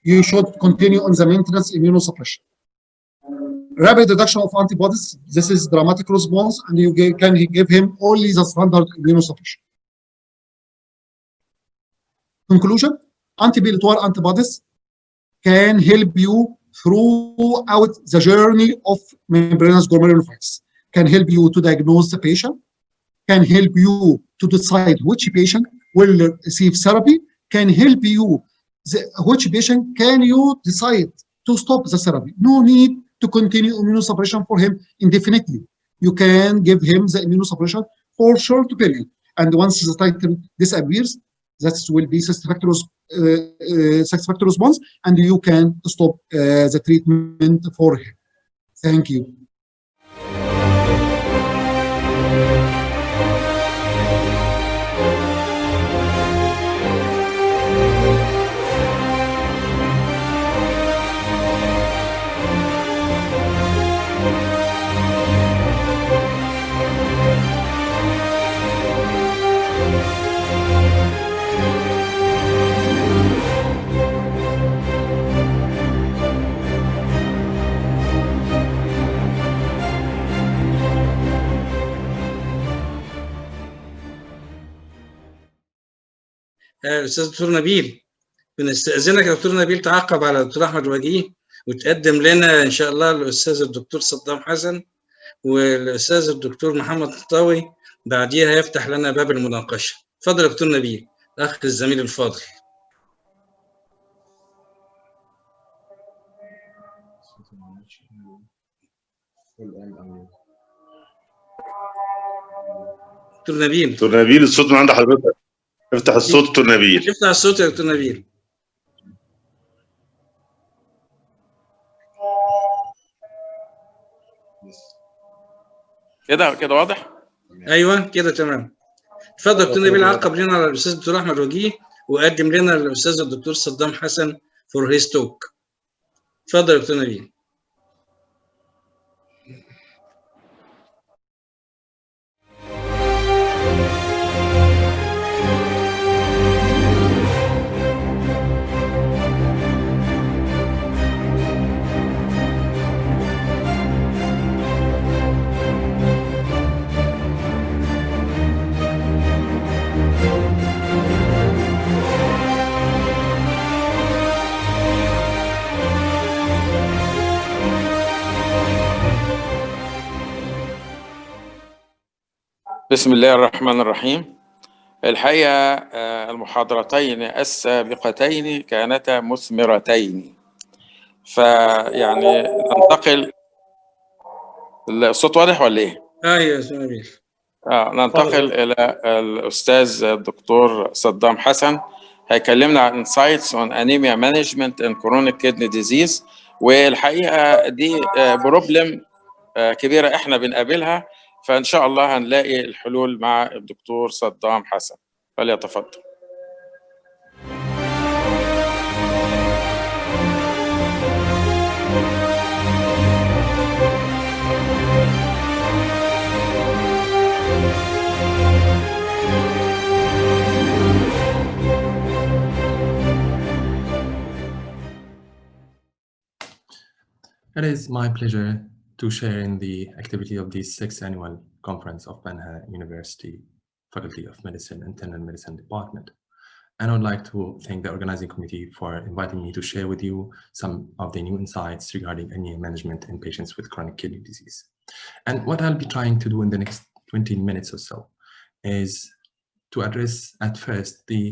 you should continue on the maintenance immunosuppression. Rapid reduction of antibodies, this is dramatic response, and you can give him only the standard immunosuppression. Conclusion, anti-BL-2 antibodies can help you throughout the journey of membranous glomerulonephritis, can help you to diagnose the patient, can help you to decide which patient will receive therapy, can help you which patient can you decide to stop the therapy. No need to continue immunosuppression for him indefinitely. You can give him the immunosuppression for a short period, and once the titer disappears, that will be satisfactory response, and you can stop the treatment for him. Thank you. الاستاذ دكتور نبيل، بنستاذنك يا دكتور نبيل تعقب على الدكتور احمد وجيه وتقدم لنا ان شاء الله الاستاذ الدكتور صدام حسن والاستاذ الدكتور محمد طاوي، بعديها يفتح لنا باب المناقشه. اتفضل يا دكتور نبيل، الاخ الزميل الفاضل. دكتور نبيل. دكتور نبيل الصوت من عند حضرتك. افتح الصوت دكتور نبيل. افتح الصوت يا دكتور نبيل. كده واضح؟ ايوه كده تمام. اتفضل دكتور نبيل، عقب لنا على الاستاذ الدكتور احمد وجيه، وقدم لنا الاستاذ الدكتور صدام حسن فور هيز توك. اتفضل يا دكتور نبيل. بسم الله الرحمن الرحيم. الحقيقة المحاضرتين السابقتين كانتا مثمرتين، فيعني ننتقل. الصوت واضح ولا ايه؟ ايوه يا استاذ نبيل. ننتقل إلى الأستاذ الدكتور صدام حسن، هيكلمنا عن insights on anemia management and chronic kidney disease. والحقيقة دي بروبلم كبيرة احنا بنقابلها، فإن شاء الله هنلاقي الحلول مع الدكتور صدام حسن. فليتفضل. It is my pleasure to share in the activity of the 6th annual conference of Banha University Faculty of Medicine Internal Medicine Department. And I would like to thank the organizing committee for inviting me to share with you some of the new insights regarding anemia management in patients with chronic kidney disease. And what I'll be trying to do in the next 20 minutes or so is to address at first the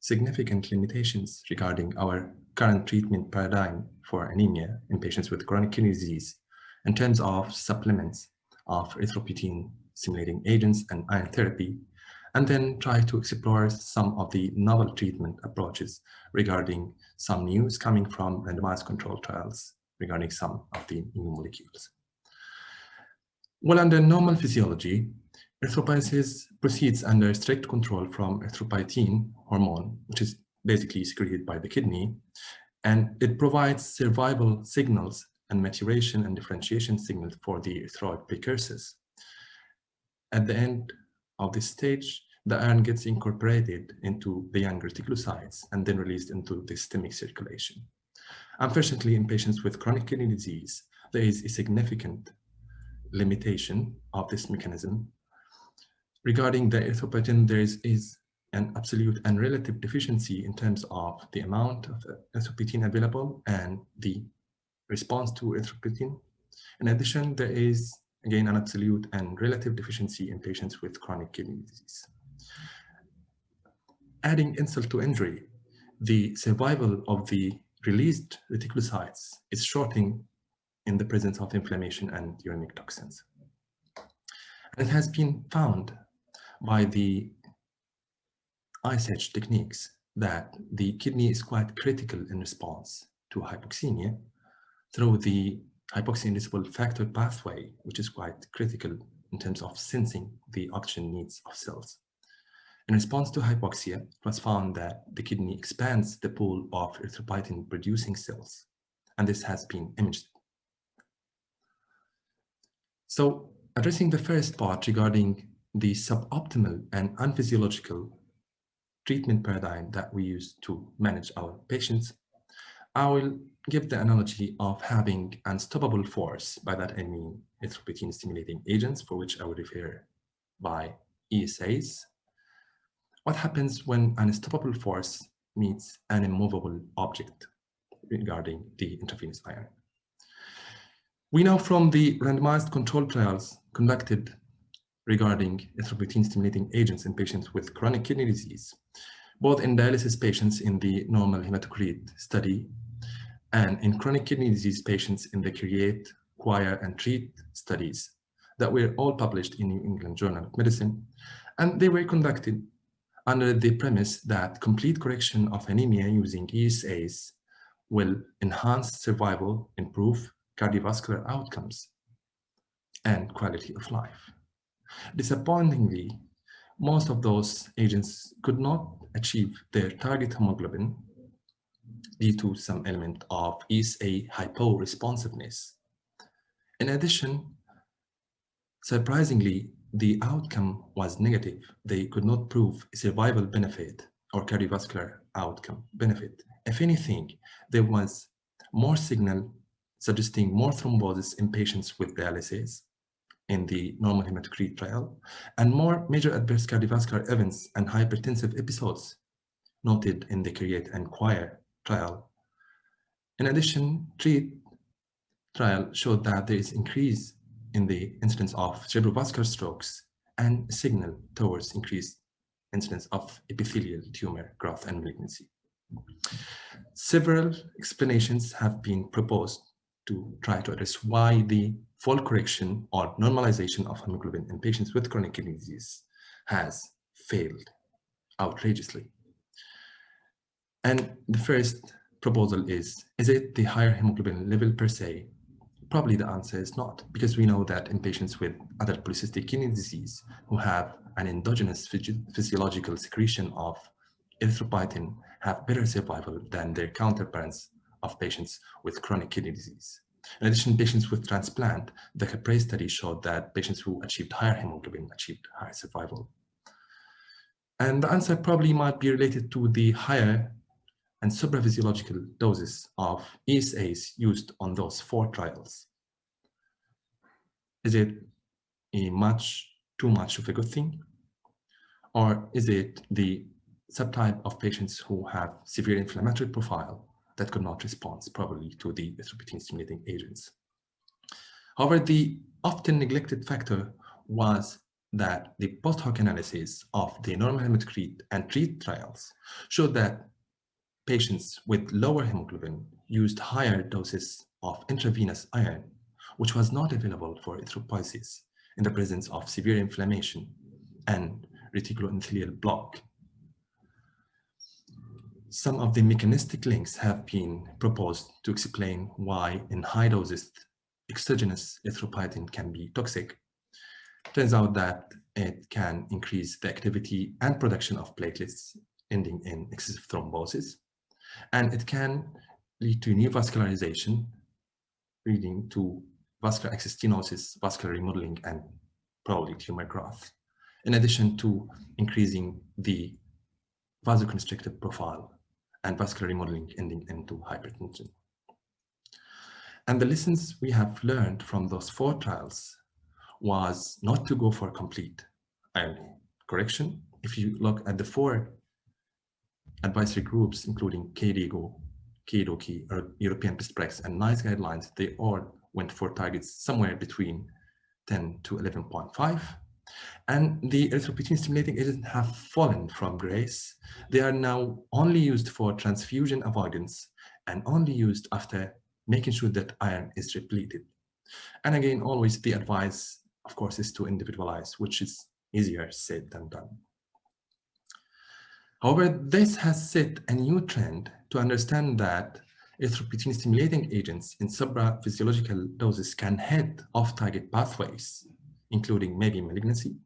significant limitations regarding our current treatment paradigm for anemia in patients with chronic kidney disease in terms of supplements of erythropoietin stimulating agents and iron therapy, and then try to explore some of the novel treatment approaches regarding some news coming from randomized control trials regarding some of the new molecules. Well, under normal physiology, erythropoiesis proceeds under strict control from erythropoietin hormone, which is basically secreted by the kidney, and it provides survival signals and maturation and differentiation signals for the erythroid precursors. At the end of this stage, the iron gets incorporated into the young reticulocytes and then released into the systemic circulation. Unfortunately, in patients with chronic kidney disease, there is a significant limitation of this mechanism. Regarding the erythropoietin, there is an absolute and relative deficiency in terms of the amount of erythropoietin available and the response to erythropoietin. In addition, there is again an absolute and relative deficiency in patients with chronic kidney disease. Adding insult to injury, the survival of the released reticulocytes is shortening in the presence of inflammation and uremic toxins. And it has been found by the ISH techniques that the kidney is quite critical in response to hypoxemia through the hypoxia-inducible factor pathway, which is quite critical in terms of sensing the oxygen needs of cells. In response to hypoxia, it was found that the kidney expands the pool of erythropoietin-producing cells, and this has been imaged. So, addressing the first part regarding the suboptimal and unphysiological treatment paradigm that we use to manage our patients, I will give the analogy of having unstoppable force. By that I mean erythropoietin stimulating agents, for which I will refer by ESAs. What happens when an unstoppable force meets an immovable object regarding the intravenous iron? We know from the randomized control trials conducted regarding erythropoietin stimulating agents in patients with chronic kidney disease, both in dialysis patients in the normal hematocrit study and in chronic kidney disease patients in the CREATE, QUIRE, and TREAT studies that were all published in New England Journal of Medicine. And they were conducted under the premise that complete correction of anemia using ESAs will enhance survival, improve cardiovascular outcomes, and quality of life. Disappointingly, most of those agents could not achieve their target hemoglobin due to some element of ESA hypo-responsiveness. In addition, surprisingly, the outcome was negative. They could not prove a survival benefit or cardiovascular outcome benefit. If anything, there was more signal suggesting more thrombosis in patients with dialysis in the normal hematocrit trial, and more major adverse cardiovascular events and hypertensive episodes noted in the CREATE and CHOIR trial. In addition, TREAT trial showed that there is increase in the incidence of cerebrovascular strokes and signal towards increased incidence of epithelial tumor growth and malignancy. Several explanations have been proposed to try to address why the full correction or normalization of hemoglobin in patients with chronic kidney disease has failed outrageously. And the first proposal is it the higher hemoglobin level per se? Probably the answer is not, because we know that in patients with other polycystic kidney disease who have an endogenous physiological secretion of erythropoietin have better survival than their counterparts of patients with chronic kidney disease. In addition, patients with transplant, the CAPRE study showed that patients who achieved higher hemoglobin achieved higher survival. And the answer probably might be related to the higher and supraphysiological doses of ESAs used on those 4 trials. Is it too much of a good thing? Or is it the subtype of patients who have severe inflammatory profile that could not respond probably to the erythropoietin-stimulating agents? However, the often neglected factor was that the post-hoc analysis of the normal hematocrit and TREAT trials showed that patients with lower hemoglobin used higher doses of intravenous iron, which was not available for erythropoiesis in the presence of severe inflammation and reticuloendothelial block. Some of the mechanistic links have been proposed to explain why in high doses exogenous erythropoietin can be toxic. Turns out that it can increase the activity and production of platelets, ending in excessive thrombosis, and it can lead to neovascularization, leading to vascular access stenosis, vascular remodeling, and probably tumor growth, in addition to increasing the vasoconstrictive profile and vascular remodeling, ending into hypertension. And the lessons we have learned from those 4 trials was not to go for complete iron correction. If you look at the 4 advisory groups, including KDIGO, KDOKI, or European Best Practice, and NICE guidelines, they all went for targets somewhere between 10 to 11.5. And the erythropoietin-stimulating agents have fallen from grace. They are now only used for transfusion avoidance and only used after making sure that iron is depleted. And again, always the advice, of course, is to individualize, which is easier said than done. However, this has set a new trend to understand that erythropoietin-stimulating agents in supraphysiological doses can hit off-target pathways, including maybe malignancy,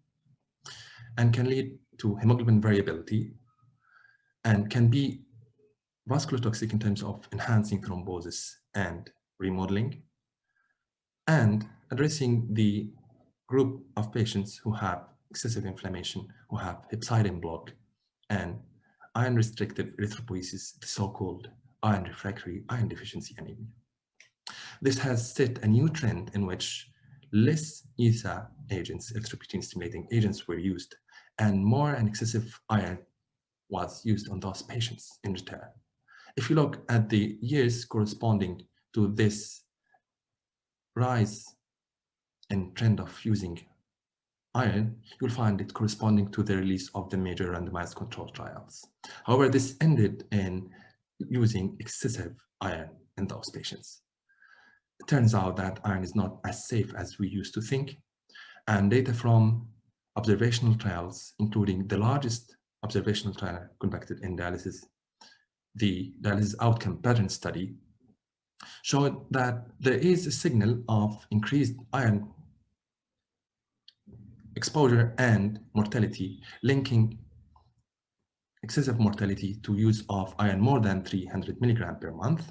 and can lead to hemoglobin variability, and can be vasculotoxic in terms of enhancing thrombosis and remodeling, and addressing the group of patients who have excessive inflammation, who have hepcidin block, and iron-restrictive erythropoiesis, the so-called iron-refractory iron deficiency anemia. This has set a new trend in which less ESA agents, erythropoietin-stimulating agents, were used, and more and excessive iron was used on those patients in return. If you look at the years corresponding to this rise in trend of using iron, you'll find it corresponding to the release of the major randomized control trials. However, this ended in using excessive iron in those patients. It turns out that iron is not as safe as we used to think, and data from observational trials, including the largest observational trial conducted in dialysis, the dialysis outcome pattern study, showed that there is a signal of increased iron exposure and mortality, linking excessive mortality to use of iron more than 300 milligram per month.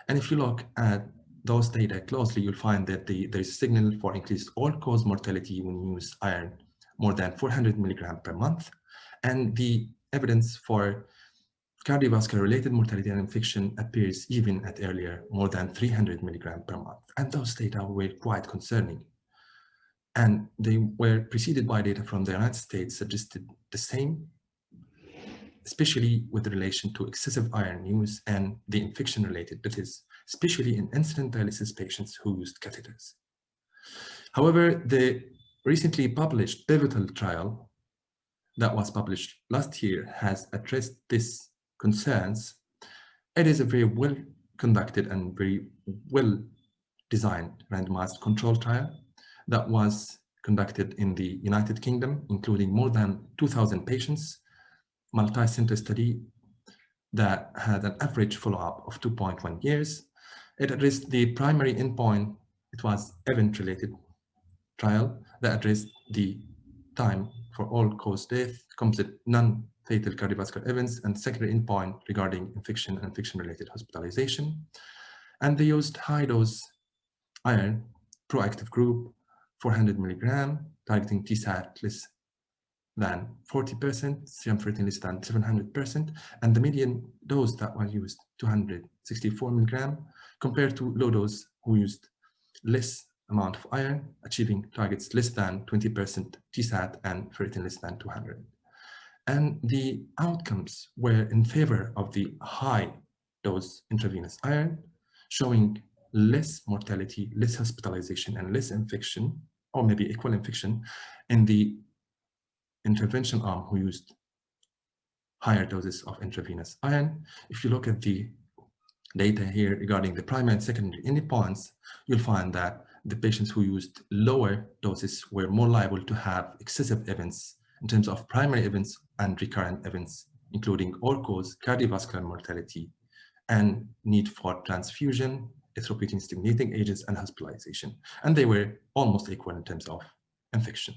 And if you look at those data closely, you'll find that there is a signal for increased all-cause mortality when you use iron more than 400 milligram per month. And the evidence for cardiovascular related mortality and infection appears even at earlier, more than 300 milligram per month. And those data were quite concerning. And they were preceded by data from the United States suggested the same, especially with relation to excessive iron use and the infection related, that is, especially in incident dialysis patients who used catheters. However, the recently published pivotal trial that was published last year has addressed these concerns. It is a very well conducted and very well designed randomized control trial that was conducted in the United Kingdom, including more than 2,000 patients, multi-center study that had an average follow-up of 2.1 years. It addressed the primary endpoint. It was event-related trial that addressed the time for all-cause death, composite non-fatal cardiovascular events, and secondary endpoint regarding infection and infection-related hospitalization. And they used high-dose iron, proactive group, 400 milligram, targeting TSAT less than 40%, serum ferritin less than 700%, and the median dose that was used, 264 milligram, compared to low dose who used less amount of iron, achieving targets less than 20% TSAT and ferritin less than 200. And the outcomes were in favor of the high dose intravenous iron, showing less mortality, less hospitalization, and less infection, or maybe equal infection, in the intervention arm who used higher doses of intravenous iron. If you look at the data here regarding the primary and secondary endpoints, you'll find that the patients who used lower doses were more liable to have excessive events in terms of primary events and recurrent events, including all-cause cardiovascular mortality and need for transfusion, erythropoietin-stimulating agents, and hospitalization. And they were almost equal in terms of infection.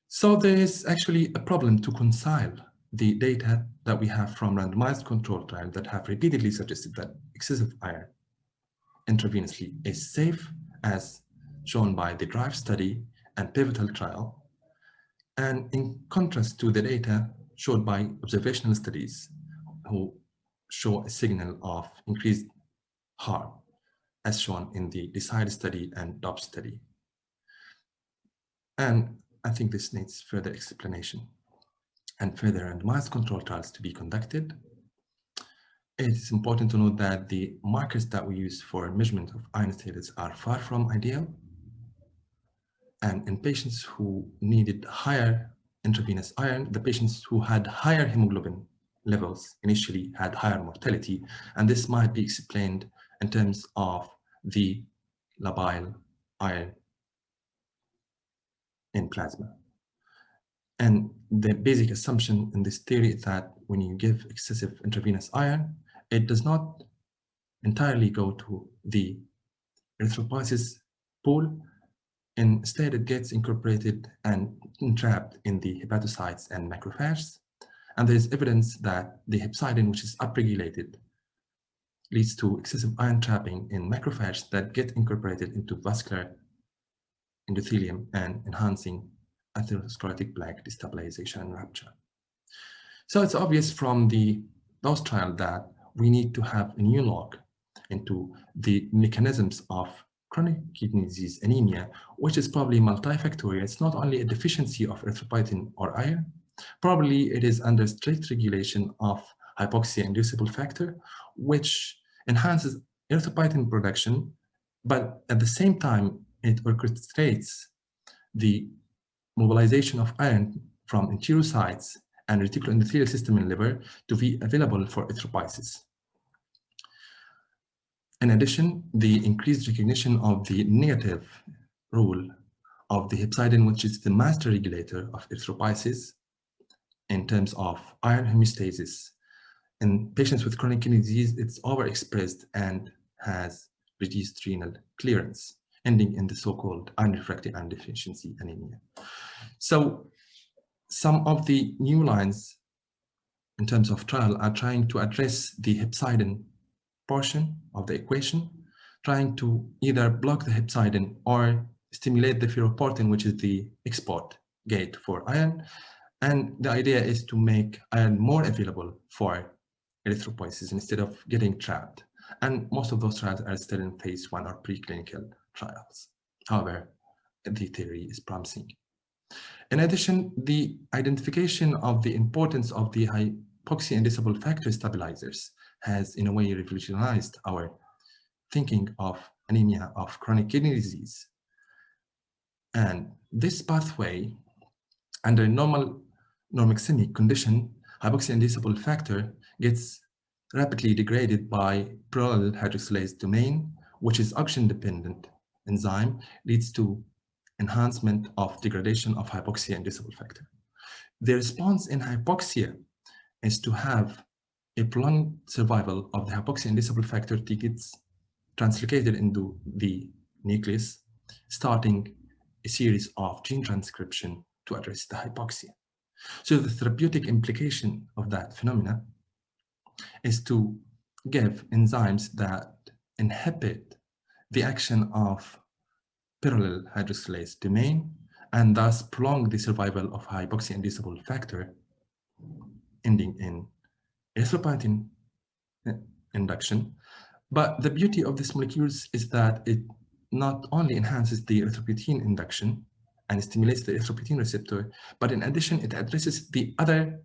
So there is actually a problem to reconcile the data that we have from randomized control trials that have repeatedly suggested that excessive iron intravenously is safe, as shown by the DRIVE study and pivotal trial, and in contrast to the data showed by observational studies who show a signal of increased harm, as shown in the DECIDE study and DOPS study. And I think this needs further explanation and further randomized control trials to be conducted. It is important to note that the markers that we use for measurement of iron status are far from ideal. And in patients who needed higher intravenous iron, the patients who had higher hemoglobin levels initially had higher mortality. And this might be explained in terms of the labile iron in plasma. And the basic assumption in this theory is that when you give excessive intravenous iron, it does not entirely go to the erythropoiesis pool. Instead, it gets incorporated and entrapped in the hepatocytes and macrophages. And there's evidence that the hepcidin, which is upregulated, leads to excessive iron trapping in macrophages that get incorporated into vascular endothelium and enhancing atherosclerotic plaque destabilization and rupture. So it's obvious from those trials that we need to have a new look into the mechanisms of chronic kidney disease anemia, which is probably multifactorial. It's not only a deficiency of erythropoietin or iron, probably it is under strict regulation of hypoxia-inducible factor, which enhances erythropoietin production, but at the same time, it orchestrates the mobilization of iron from enterocytes and reticuloendothelial system in liver to be available for erythropoiesis. In addition, the increased recognition of the negative role of the hepcidin, which is the master regulator of erythropoiesis in terms of iron homeostasis. In patients with chronic kidney disease, it's overexpressed and has reduced renal clearance. ending in the so-called iron refractory iron deficiency anemia. So some of the new lines in terms of trial are trying to address the hepcidin portion of the equation, trying to either block the hepcidin or stimulate the ferroportin, which is the export gate for iron. And the idea is to make iron more available for erythropoiesis instead of getting trapped. And most of those trials are still in phase 1 or preclinical trials. However, the theory is promising. In addition, the identification of the importance of the hypoxia-inducible factor stabilizers has in a way revolutionized our thinking of anemia of chronic kidney disease. And this pathway, under normal normoglycemic condition, hypoxia-inducible factor gets rapidly degraded by prolyl hydroxylase domain, which is oxygen-dependent enzyme, leads to enhancement of degradation of hypoxia-inducible factor. The response in hypoxia is to have a prolonged survival of the hypoxia-inducible factor T gets translocated into the nucleus, starting a series of gene transcription to address the hypoxia. So the therapeutic implication of that phenomena is to give enzymes that inhibit the action of prolyl hydroxylase domain and thus prolong the survival of hypoxia-inducible factor, ending in erythropoietin induction. But the beauty of these molecules is that it not only enhances the erythropoietin induction and stimulates the erythropoietin receptor, but in addition, it addresses the other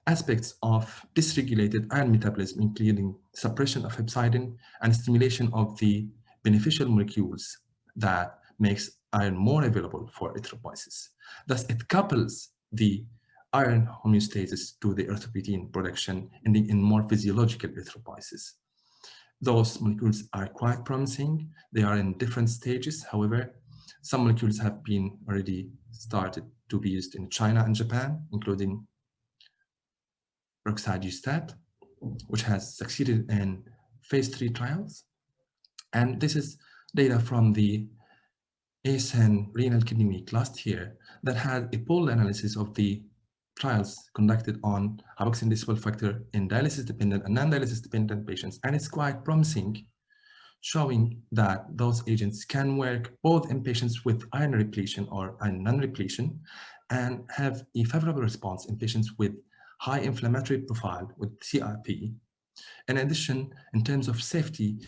aspects of dysregulated iron metabolism, including suppression of hepcidin and stimulation of the beneficial molecules that makes iron more available for erythropoiesis. Thus, it couples the iron homeostasis to the erythropoietin production, ending in more physiological erythropoiesis. Those molecules are quite promising. They are in different stages. However, some molecules have been already started to be used in China and Japan, including roxadustat, which has succeeded in phase 3 trials. And this is data from the ASN Renal Kidney Week last year that had a pooled analysis of the trials conducted on hypoxia-inducible factor in dialysis-dependent and non-dialysis-dependent patients. And it's quite promising, showing that those agents can work both in patients with iron repletion or iron non-repletion and have a favorable response in patients with high inflammatory profile with CRP. In addition, in terms of safety,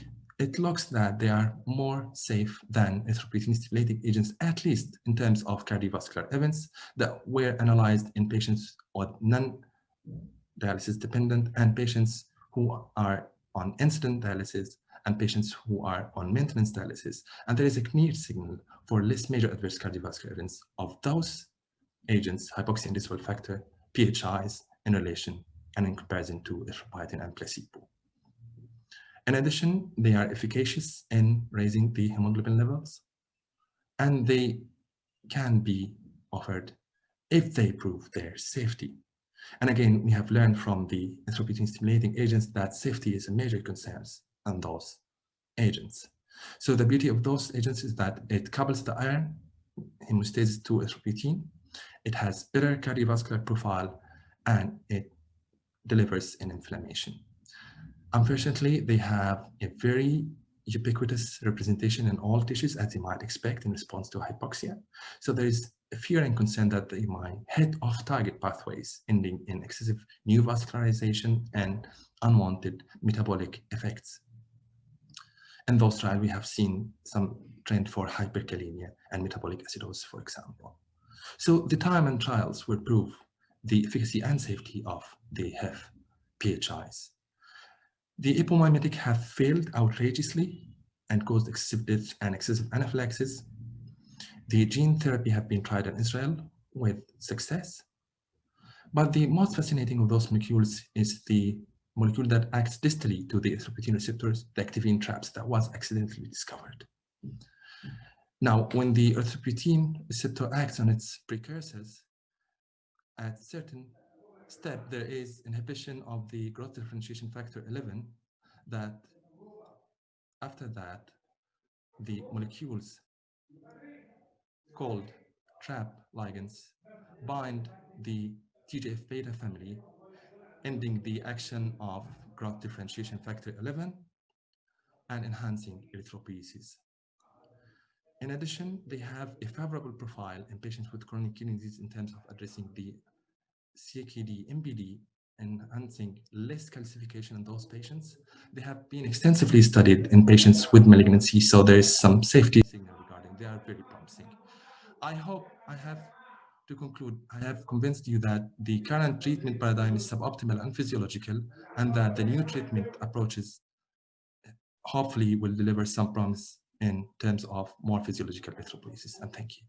it looks that they are more safe than erythropoietin stimulating agents, at least in terms of cardiovascular events that were analyzed in patients with non-dialysis dependent and patients who are on incident dialysis and patients who are on maintenance dialysis. And there is a clear signal for less major adverse cardiovascular events of those agents, hypoxia-inducible factor, PHIs, in relation and in comparison to erythropoietin and placebo. In addition, they are efficacious in raising the hemoglobin levels, and they can be offered if they prove their safety. And again, we have learned from the erythropoietin stimulating agents that safety is a major concern on those agents. So the beauty of those agents is that it couples the iron hemostasis to erythropoietin, it has better cardiovascular profile, and it delivers in inflammation. Unfortunately, they have a very ubiquitous representation in all tissues, as you might expect in response to hypoxia. So there is a fear and concern that they might hit off-target pathways, ending in excessive neovascularization and unwanted metabolic effects. In those trials, we have seen some trend for hyperkalemia and metabolic acidosis, for example. So the time and trials will prove the efficacy and safety of the HIF PHIs. The apomimetic have failed outrageously and caused excessive death and excessive anaphylaxis. The gene therapy have been tried in Israel with success. But the most fascinating of those molecules is the molecule that acts distally to the erythropoietin receptors, the activin traps, that was accidentally discovered. Now, when the erythropoietin receptor acts on its precursors, at certain step, there is inhibition of the growth differentiation factor 11 that after that, the molecules called TRAP ligands bind the TGF-beta family, ending the action of growth differentiation factor 11 and enhancing erythropoiesis. In addition, they have a favorable profile in patients with chronic kidney disease in terms of addressing the CKD, MBD, enhancing less calcification in those patients. They have been extensively studied in patients with malignancy, so there is some safety signal regarding. They are very promising. I hope I have to conclude, I have convinced you that the current treatment paradigm is suboptimal and physiological, and that the new treatment approaches hopefully will deliver some promise in terms of more physiological erythropoiesis. And thank you.